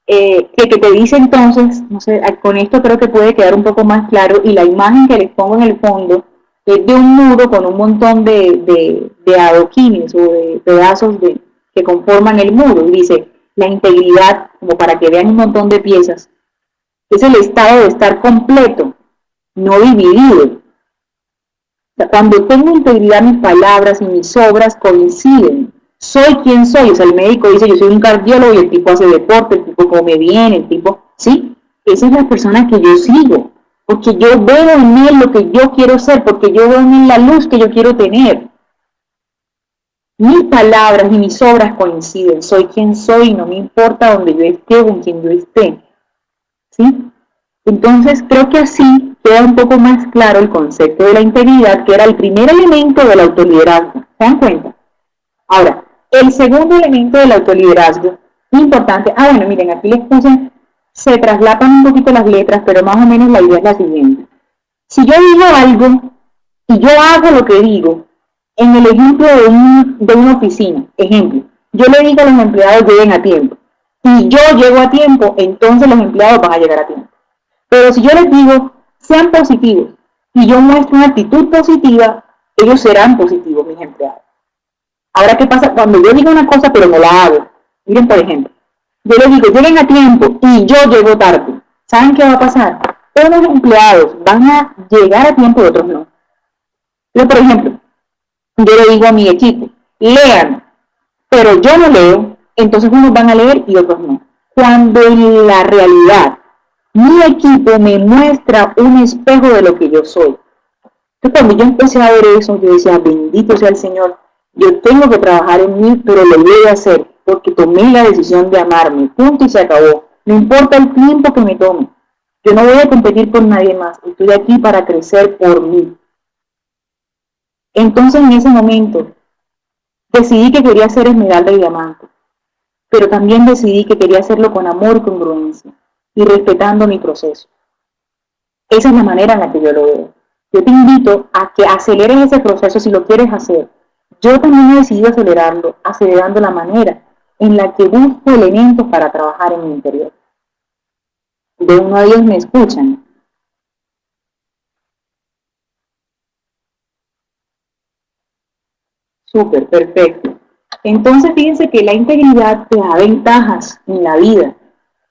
que te dice entonces, no sé, con esto creo que puede quedar un poco más claro, y la imagen que les pongo en el fondo es de un muro con un montón de adoquines o de pedazos que conforman el muro, y dice, la integridad, como para que vean un montón de piezas, es el estado de estar completo, no dividido. O sea, cuando tengo integridad, mis palabras y mis obras coinciden. Soy quien soy. O sea, el médico dice, yo soy un cardiólogo y el tipo hace deporte, el tipo come bien, el tipo... Sí, esa es la persona que yo sigo. Porque yo veo en él lo que yo quiero ser, porque yo veo en él la luz que yo quiero tener. Mis palabras y mis obras coinciden. Soy quien soy y no me importa donde yo esté o con quien yo esté. ¿Sí? Entonces, creo que así queda un poco más claro el concepto de la integridad, que era el primer elemento del autoliderazgo. ¿Se dan cuenta? Ahora, el segundo elemento del autoliderazgo, importante, bueno, miren, aquí les puse, se traslapan un poquito las letras, pero más o menos la idea es la siguiente. Si yo digo algo y yo hago lo que digo, en el ejemplo de una oficina, ejemplo, yo le digo a los empleados lleguen a tiempo, y yo llego a tiempo, entonces los empleados van a llegar a tiempo. Pero si yo les digo, sean positivos, y yo muestro una actitud positiva, ellos serán positivos, mis empleados. Ahora, ¿qué pasa? Cuando yo digo una cosa, pero no la hago. Miren, por ejemplo, yo les digo, lleguen a tiempo, y yo llego tarde. ¿Saben qué va a pasar? Unos empleados van a llegar a tiempo y otros no. Yo, por ejemplo, yo le digo a mi equipo, lean, pero yo no leo, entonces unos van a leer y otros no. Cuando en la realidad mi equipo me muestra un espejo de lo que yo soy. Entonces, cuando yo empecé a ver eso, yo decía, bendito sea el Señor, yo tengo que trabajar en mí, pero lo voy a hacer, porque tomé la decisión de amarme, punto y se acabó. No importa el tiempo que me tome, yo no voy a competir con nadie más, estoy aquí para crecer por mí. Entonces, en ese momento, decidí que quería ser esmeralda y diamante, pero también decidí que quería hacerlo con amor y congruencia, y respetando mi proceso. Esa es la manera en la que yo lo veo. Yo te invito a que aceleres ese proceso si lo quieres hacer. Yo también he decidido acelerarlo, acelerando la manera en la que busco elementos para trabajar en mi interior. De 1 a 10 me escuchan. Súper, perfecto. Entonces fíjense que la integridad te da ventajas en la vida.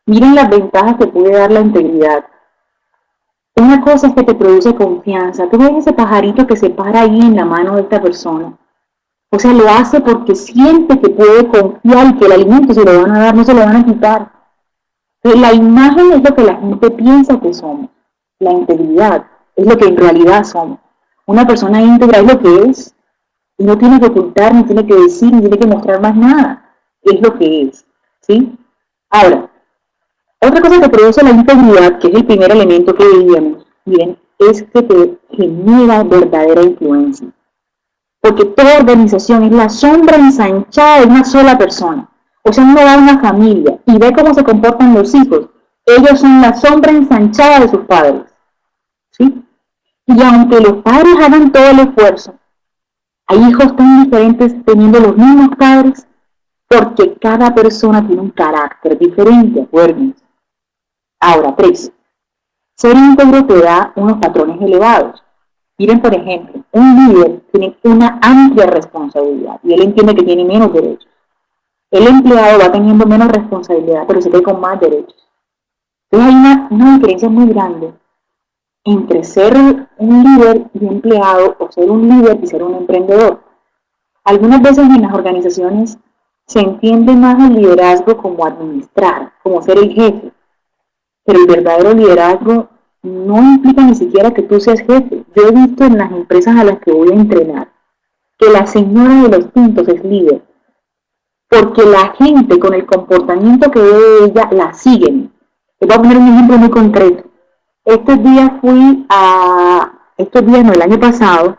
Miren las ventajas que puede dar la integridad. Una cosa es que te produce confianza. Tú ves ese pajarito que se para ahí en la mano de esta persona. O sea, lo hace porque siente que puede confiar y que el alimento se lo van a dar, no se lo van a quitar. Entonces, la imagen es lo que la gente piensa que somos. La integridad es lo que en realidad somos. Una persona íntegra es lo que es. Y no tiene que ocultar, ni tiene que decir, ni tiene que mostrar más nada. Es lo que es. ¿Sí? Ahora, otra cosa que produce la integridad, que es el primer elemento que veíamos, bien, es que te genera verdadera influencia. Porque toda organización es la sombra ensanchada de una sola persona. O sea, uno va a una familia y ve cómo se comportan los hijos. Ellos son la sombra ensanchada de sus padres. ¿Sí? Y aunque los padres hagan todo el esfuerzo, hay hijos tan diferentes teniendo los mismos padres porque cada persona tiene un carácter diferente, acuérdense. Ahora, 3. Ser íntegro te da unos patrones elevados. Miren, por ejemplo, un líder tiene una amplia responsabilidad y él entiende que tiene menos derechos. El empleado va teniendo menos responsabilidad, pero se queda con más derechos. Entonces hay una diferencia muy grande entre ser un líder y empleado o ser un líder y ser un emprendedor. Algunas veces en las organizaciones se entiende más el liderazgo como administrar, como ser el jefe, pero el verdadero liderazgo no implica ni siquiera que tú seas jefe. Yo he visto en las empresas a las que voy a entrenar que la señora de los tintos es líder, porque la gente con el comportamiento que ve de ella la siguen. Les voy a poner un ejemplo muy concreto. Estos días no, el año pasado,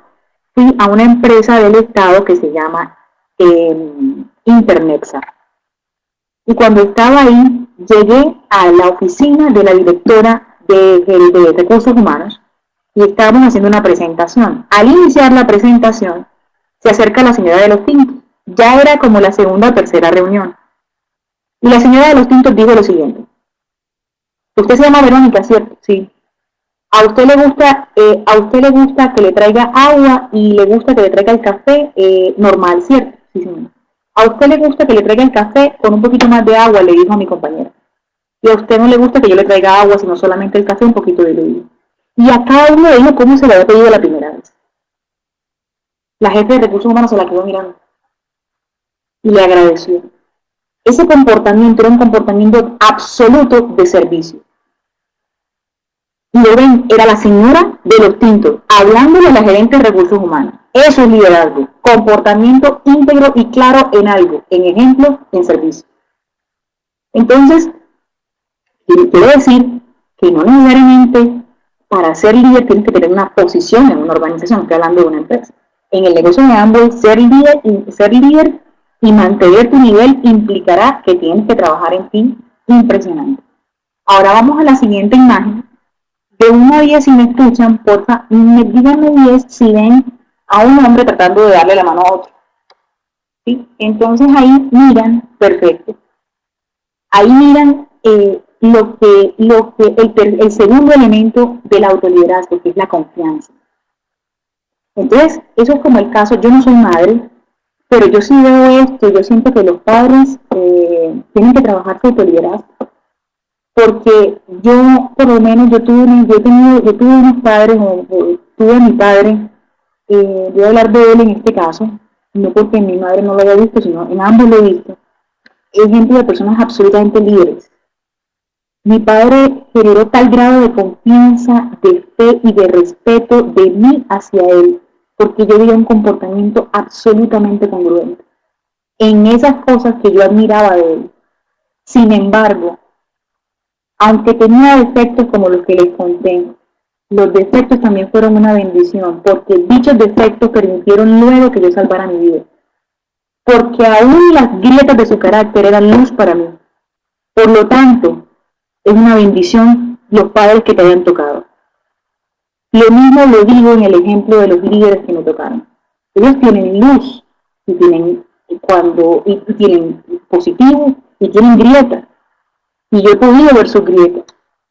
fui a una empresa del Estado que se llama Internexa. Y cuando estaba ahí, llegué a la oficina de la directora de Recursos Humanos y estábamos haciendo una presentación. Al iniciar la presentación, se acerca la señora de los tintos. Ya era como la segunda o tercera reunión. Y la señora de los tintos dijo lo siguiente. Usted se llama Verónica, ¿cierto? Sí. A usted le gusta que le traiga agua y le gusta que le traiga el café normal, ¿cierto? Sí, señora. A usted le gusta que le traiga el café con un poquito más de agua, le dijo a mi compañera. Y a usted no le gusta que yo le traiga agua, sino solamente el café, un poquito de diluido. Y a cada uno le dijo cómo se le había pedido la primera vez. La jefe de recursos humanos se la quedó mirando y le agradeció. Ese comportamiento era un comportamiento absoluto de servicio. Y lo ven, era la señora de los tintos, hablándole a la gerente de recursos humanos. Eso es liderazgo, comportamiento íntegro y claro en algo, en ejemplo, en servicio. Entonces, quiero decir que no necesariamente para ser líder tienes que tener una posición en una organización, estoy hablando de una empresa. En el negocio de Amway, ser líder y mantener tu nivel implicará que tienes que trabajar en ti impresionante. Ahora vamos a la siguiente imagen. De 1 a 10, si me escuchan, porfa, díganme 10 si ven a un hombre tratando de darle la mano a otro. ¿Sí? Entonces ahí miran, perfecto. Ahí miran el segundo elemento del autoliderazgo, que es la confianza. Entonces, eso es como el caso, yo no soy madre, pero yo sí veo esto, yo siento que los padres tienen que trabajar su autoliderazgo, porque yo, por lo menos, yo tuve unos padres, tuve a mi padre, voy a hablar de él en este caso, no porque mi madre no lo haya visto, sino en ambos lo he visto, ejemplo de personas absolutamente líderes. Mi padre generó tal grado de confianza, de fe y de respeto de mí hacia él, porque yo veía un comportamiento absolutamente congruente en esas cosas que yo admiraba de él. Sin embargo, aunque tenía defectos como los que les conté, los defectos también fueron una bendición, porque dichos defectos permitieron luego que yo salvara mi vida. Porque aún las grietas de su carácter eran luz para mí. Por lo tanto, es una bendición los padres que te hayan tocado. Lo mismo lo digo en el ejemplo de los líderes que me tocaron. Ellos tienen luz y tienen positivo y tienen grietas. Y yo he podido ver sus grietas,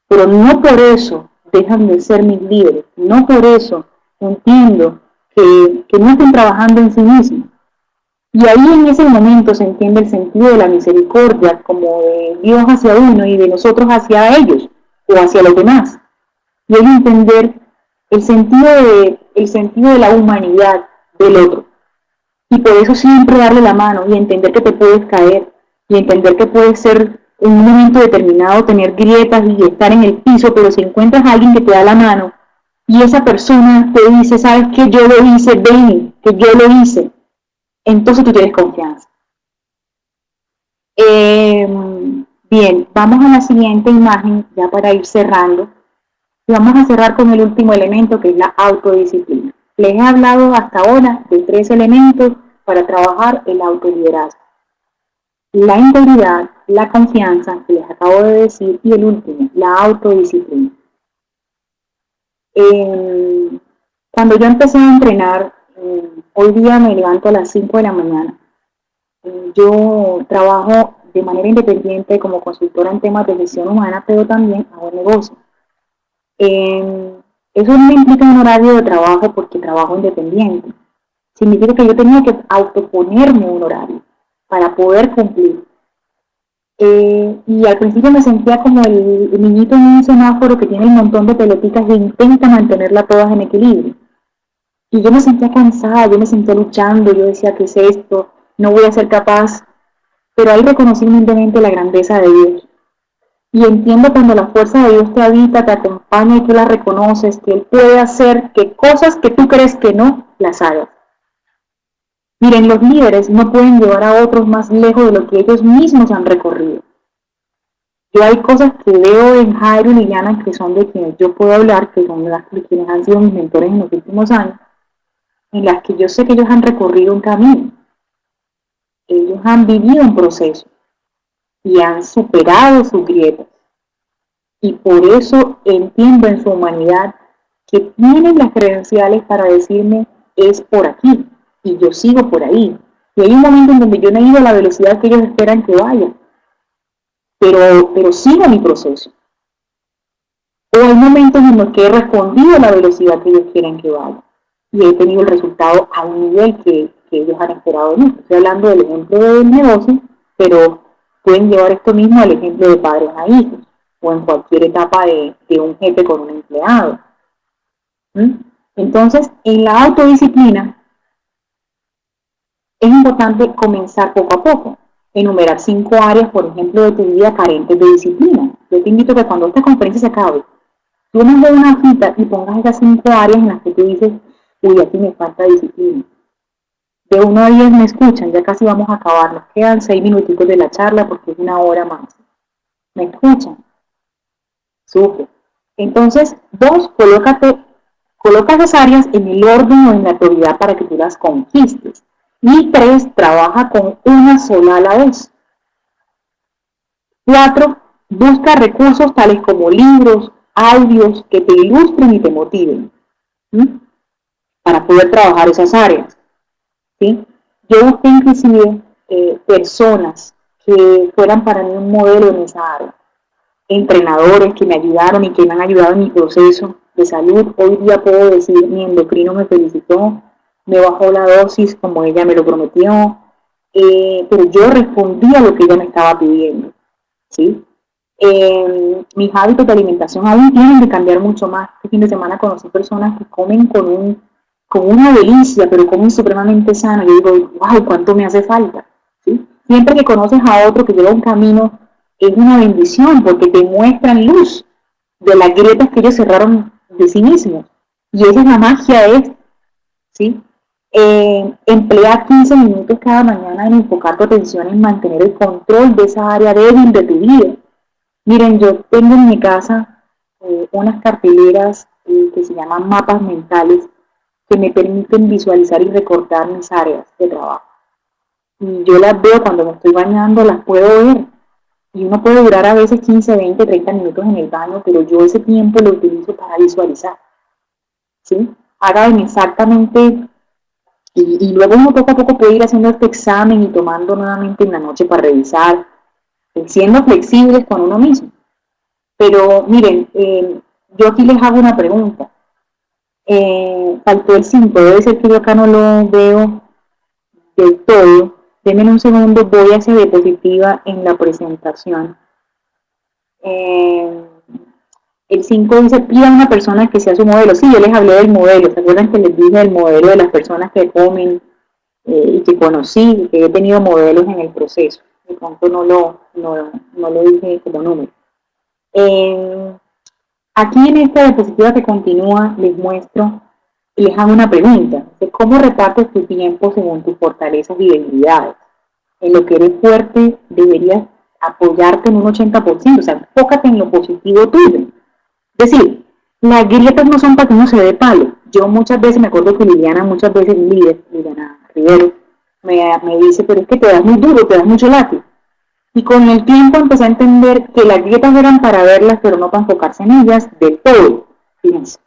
pero no por eso dejan de ser mis líderes, no por eso entiendo que no estén trabajando en sí mismos. Y ahí en ese momento se entiende el sentido de la misericordia, como de Dios hacia uno y de nosotros hacia ellos o hacia los demás. Y es entender el sentido de la humanidad del otro. Y por eso siempre darle la mano y entender que te puedes caer y entender que puedes ser en un momento determinado tener grietas y estar en el piso, pero si encuentras a alguien que te da la mano y esa persona te dice, sabes que yo lo hice, ven, que yo lo hice, entonces tú tienes confianza. Bien, vamos a la siguiente imagen, ya para ir cerrando. Y vamos a cerrar con el último elemento, que es la autodisciplina. Les he hablado hasta ahora de 3 elementos para trabajar el autoliderazgo: la integridad, la confianza, que les acabo de decir, y el último, la autodisciplina. Cuando yo empecé a entrenar, hoy día me levanto a las 5 de la mañana. Yo trabajo de manera independiente como consultora en temas de gestión humana, pero también hago negocio. Eso no me implica un horario de trabajo porque trabajo independiente. Significa que yo tenía que autoponerme un horario para poder cumplir. Y al principio me sentía como el niñito en un semáforo que tiene un montón de pelotitas e intenta mantenerlas todas en equilibrio. Y yo me sentía cansada, yo me sentía luchando, yo decía, ¿qué es esto? No voy a ser capaz. Pero ahí reconocí humildemente la grandeza de Dios. Y entiendo cuando la fuerza de Dios te habita, te acompaña y tú la reconoces, que Él puede hacer que cosas que tú crees que no, las hagas. Miren, los líderes no pueden llevar a otros más lejos de lo que ellos mismos han recorrido. Yo hay cosas que veo en Jairo y Liliana que son de quienes yo puedo hablar, que son las de quienes han sido mis mentores en los últimos años, en las que yo sé que ellos han recorrido un camino. Ellos han vivido un proceso y han superado sus grietas. Y por eso entiendo en su humanidad que tienen las credenciales para decirme, es por aquí, y yo sigo por ahí. Y hay un momento en donde yo no he ido a la velocidad que ellos esperan que vaya, pero sigo mi proceso. O hay momentos en los que he respondido a la velocidad que ellos quieren que vaya, y he tenido el resultado a un nivel que ellos han esperado de mí. Estoy hablando del ejemplo del negocio, pero pueden llevar esto mismo al ejemplo de padres a hijos, o en cualquier etapa de un jefe con un empleado. Entonces, en la autodisciplina es importante comenzar poco a poco. Enumerar 5 áreas, por ejemplo, de tu vida carentes de disciplina. Yo te invito a que cuando esta conferencia se acabe, tú me des una hojita y pongas esas 5 áreas en las que tú dices, uy, aquí me falta disciplina. De 1 a 10 me escuchan, ya casi vamos a acabar. Nos quedan 6 minutitos de la charla porque es 1 hora más. ¿Me escuchan? Súper. Entonces, 2, coloca esas áreas en el orden o en la prioridad para que tú las conquistes. Y 3, trabaja con una sola a la vez. 4, busca recursos tales como libros, audios que te ilustren y te motiven, ¿sí? Para poder trabajar esas áreas, ¿sí? Yo busqué inclusive personas que fueran para mí un modelo en esa área, entrenadores que me ayudaron y que me han ayudado en mi proceso de salud. Hoy día puedo decir, mi endocrino me felicitó, me bajó la dosis como ella me lo prometió, pero yo respondí a lo que ella me estaba pidiendo, ¿sí? Mis hábitos de alimentación aún tienen que cambiar mucho más. Este fin de semana conocí personas que comen con una delicia, pero comen supremamente sano. Yo digo, wow, ¿cuánto me hace falta? ¿Sí? Siempre que conoces a otro que lleva un camino, es una bendición porque te muestran luz de las grietas que ellos cerraron de sí mismos. Y esa es la magia de esto, ¿sí? Emplea 15 minutos cada mañana en enfocar tu atención en mantener el control de esa área débil de tu vida. Miren, yo tengo en mi casa unas carteleras que se llaman mapas mentales que me permiten visualizar y recortar mis áreas de trabajo. Y yo las veo cuando me estoy bañando, las puedo ver. Y uno puede durar a veces 15, 20, 30 minutos en el baño, pero yo ese tiempo lo utilizo para visualizar, ¿sí? Hagan exactamente, y luego uno poco a poco puede ir haciendo este examen y tomando nuevamente en la noche para revisar, siendo flexibles con uno mismo. Pero miren, yo aquí les hago una pregunta. Faltó el 5, debe ser que yo acá no lo veo del todo. Denme un segundo, voy hacia diapositiva en la presentación. Eh, el 5 dice, pida a una persona que sea su modelo. Sí, yo les hablé del modelo. ¿Se acuerdan que les dije del modelo de las personas que comen y que conocí, que he tenido modelos en el proceso? De pronto no lo dije como número. Aquí en esta diapositiva que continúa les muestro y les hago una pregunta de cómo repartes tu tiempo según tus fortalezas y debilidades. En lo que eres fuerte deberías apoyarte en un 80%, o sea, enfócate en lo positivo tuyo. Es decir, Las grietas no son para que uno se dé palo. Yo muchas veces, me acuerdo que Liliana, muchas veces, líder, Liliana Rivero, me dice, pero es que te das muy duro, te das mucho látigo. Y con el tiempo empecé a entender que las grietas eran para verlas, pero no para enfocarse en ellas de todo. Fíjense.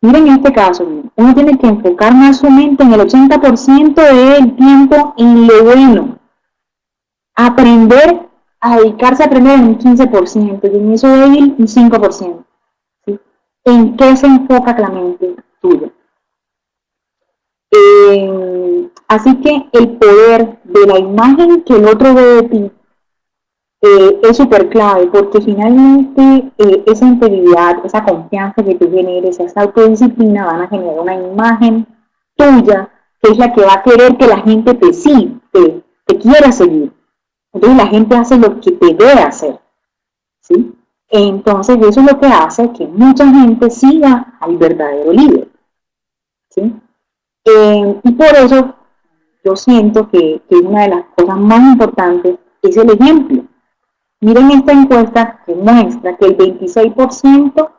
Miren en este caso, uno tiene que enfocar más su mente en el 80% del tiempo en lo bueno. Aprender a dedicarse a aprender en un 15% y en eso débil un 5%. ¿Sí? ¿En qué se enfoca la mente tuya? Así que el poder de la imagen que el otro ve de ti es súper clave porque finalmente esa integridad, esa confianza que tú generes, esa autodisciplina van a generar una imagen tuya que es la que va a querer que la gente te siga, te quiera seguir. Entonces la gente hace lo que te debe hacer, ¿sí? Entonces eso es lo que hace que mucha gente siga al verdadero líder, ¿sí? Y por eso yo siento que una de las cosas más importantes es el ejemplo. Miren esta encuesta que muestra que el 26%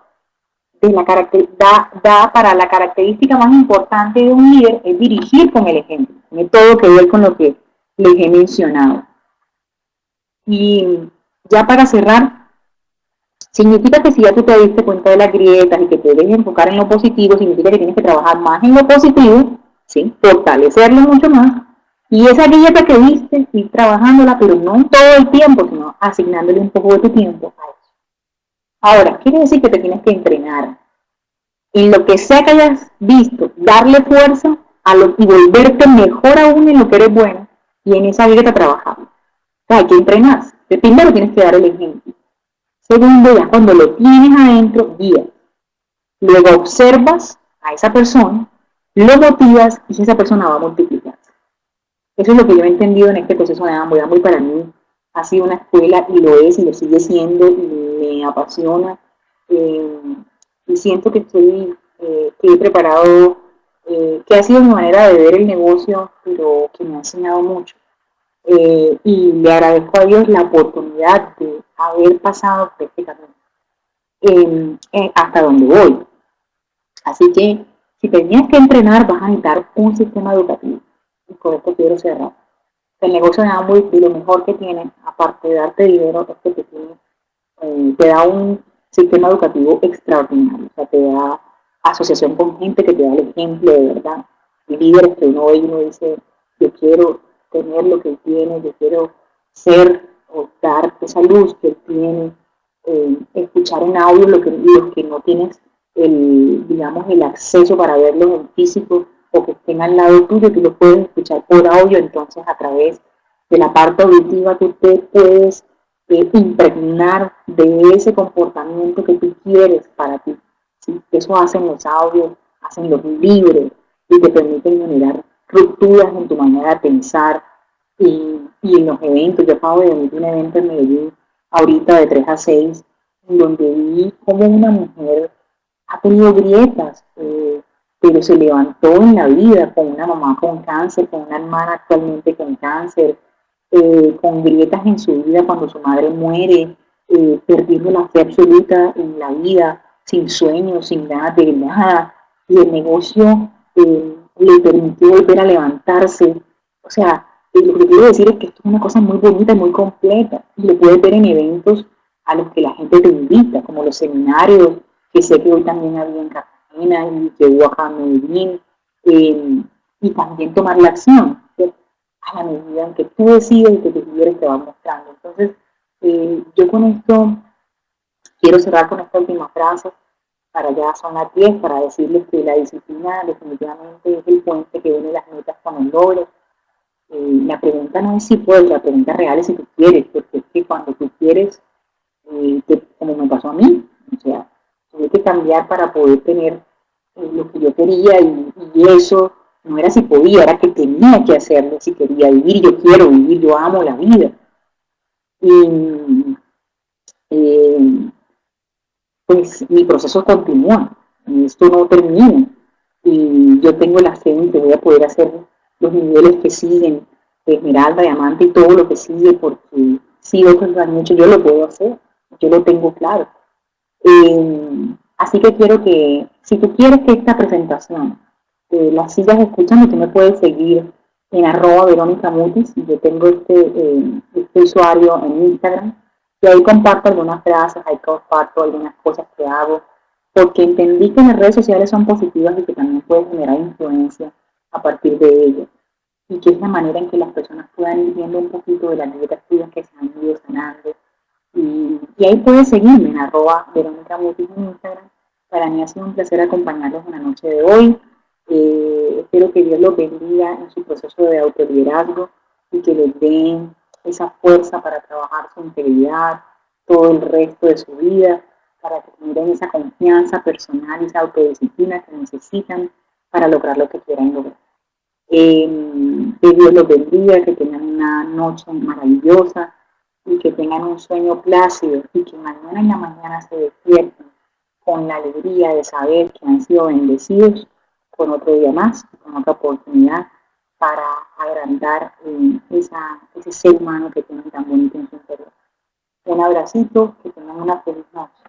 de la da para la característica más importante de un líder es dirigir con el ejemplo. Tiene todo que ver con lo que les he mencionado. Y ya para cerrar, significa que si ya tú te diste cuenta de las grietas y que te debes enfocar en lo positivo, significa que tienes que trabajar más en lo positivo, ¿sí? Fortalecerlo mucho más. Y esa grieta que viste, ir trabajándola, pero no todo el tiempo, sino asignándole un poco de tu tiempo a eso. Ahora, quiere decir que te tienes que entrenar. En lo que sea que hayas visto, darle fuerza a lo y volverte mejor aún en lo que eres bueno y en esa grieta trabajar. O sea, hay que entrenar. Primero tienes que dar el ejemplo. Segundo, ya cuando lo tienes adentro, guía. Luego observas a esa persona, lo motivas y esa persona va a multiplicar. Eso es lo que yo he entendido en este proceso de Amway. Amway para mí ha sido una escuela y lo es y lo sigue siendo y me apasiona. Y siento que que he preparado, que ha sido mi manera de ver el negocio, pero que me ha enseñado mucho. Y le agradezco a Dios la oportunidad de haber pasado por este camino hasta donde voy. Así que si tenías que entrenar, vas a necesitar un sistema educativo. Y con esto quiero cerrar. El negocio de Amway y lo mejor que tiene, aparte de darte dinero, es que te da un sistema educativo extraordinario. O sea, te da asociación con gente que te da el ejemplo de verdad. Y líderes que uno ve y uno dice, yo quiero tener lo que él tiene, yo quiero ser o dar esa luz que él tiene, escuchar en audio los que no tienes digamos, el acceso para verlos en físico o que estén al lado tuyo, tú lo puedes escuchar por audio, entonces a través de la parte auditiva que usted puedes impregnar de ese comportamiento que tú quieres para ti. ¿Sí? Eso hacen los audios, hacen los libros y te permiten generar rupturas en tu manera de pensar y en los eventos. Yo acabo de venir un evento en Medellín ahorita de 3 a 6, donde vi como una mujer ha tenido grietas, pero se levantó en la vida con una mamá con cáncer, con una hermana actualmente con cáncer, con grietas en su vida cuando su madre muere, perdiendo la fe absoluta en la vida, sin sueños, sin ganas de nada, y el negocio le permitió volver a levantarse. O sea, lo que quiero decir es que esto es una cosa muy bonita y muy completa, y lo puedes ver en eventos a los que la gente te invita, como los seminarios, que sé que hoy también había en Cartagena y que hubo acá en Medellín, y también tomar la acción, ¿sí? A la medida en que tú decides y que tus líderes te van mostrando. Entonces, yo con esto quiero cerrar con esta última frase, para ya son las 10, para decirles que la disciplina definitivamente es el puente que une las metas con el logro. La pregunta no es si puedes, la pregunta real es si tú quieres, porque es que cuando tú quieres, como me pasó a mí, o sea, tuve que cambiar para poder tener lo que yo quería y eso no era si podía, era que tenía que hacerlo si quería vivir, yo quiero vivir, yo amo la vida. Y eh, pues mi proceso continúa, esto no termina y yo tengo la fe en que voy a poder hacer los niveles que siguen, de esmeralda, diamante y todo lo que sigue, porque si otros lo han hecho, yo lo puedo hacer, yo lo tengo claro. Así que quiero que, si tú quieres que esta presentación las sigas escuchando, tú me puedes seguir en @VerónicaMutis. Yo tengo este usuario en Instagram y ahí comparto algunas frases, ahí comparto algunas cosas que hago, porque entendí que las redes sociales son positivas y que también pueden generar influencia a partir de ellas y que es la manera en que las personas puedan ir viendo un poquito de las dietas que se han ido sanando. Y ahí puedes seguirme en @VerónicaMutis en Instagram. Para mí ha sido un placer acompañarlos en la noche de hoy. Espero que Dios los bendiga en su proceso de autoliderazgo y que les den esa fuerza para trabajar su integridad todo el resto de su vida, para que tengan esa confianza personal y esa autodisciplina que necesitan para lograr lo que quieran lograr. Que Dios los bendiga, que tengan una noche maravillosa y que tengan un sueño plácido y que mañana en la mañana se despierten con la alegría de saber que han sido bendecidos con otro día más, con otra oportunidad para agrandar ese ser humano que tienen tan bonito en su interior. Un abracito, que tengan una feliz noche.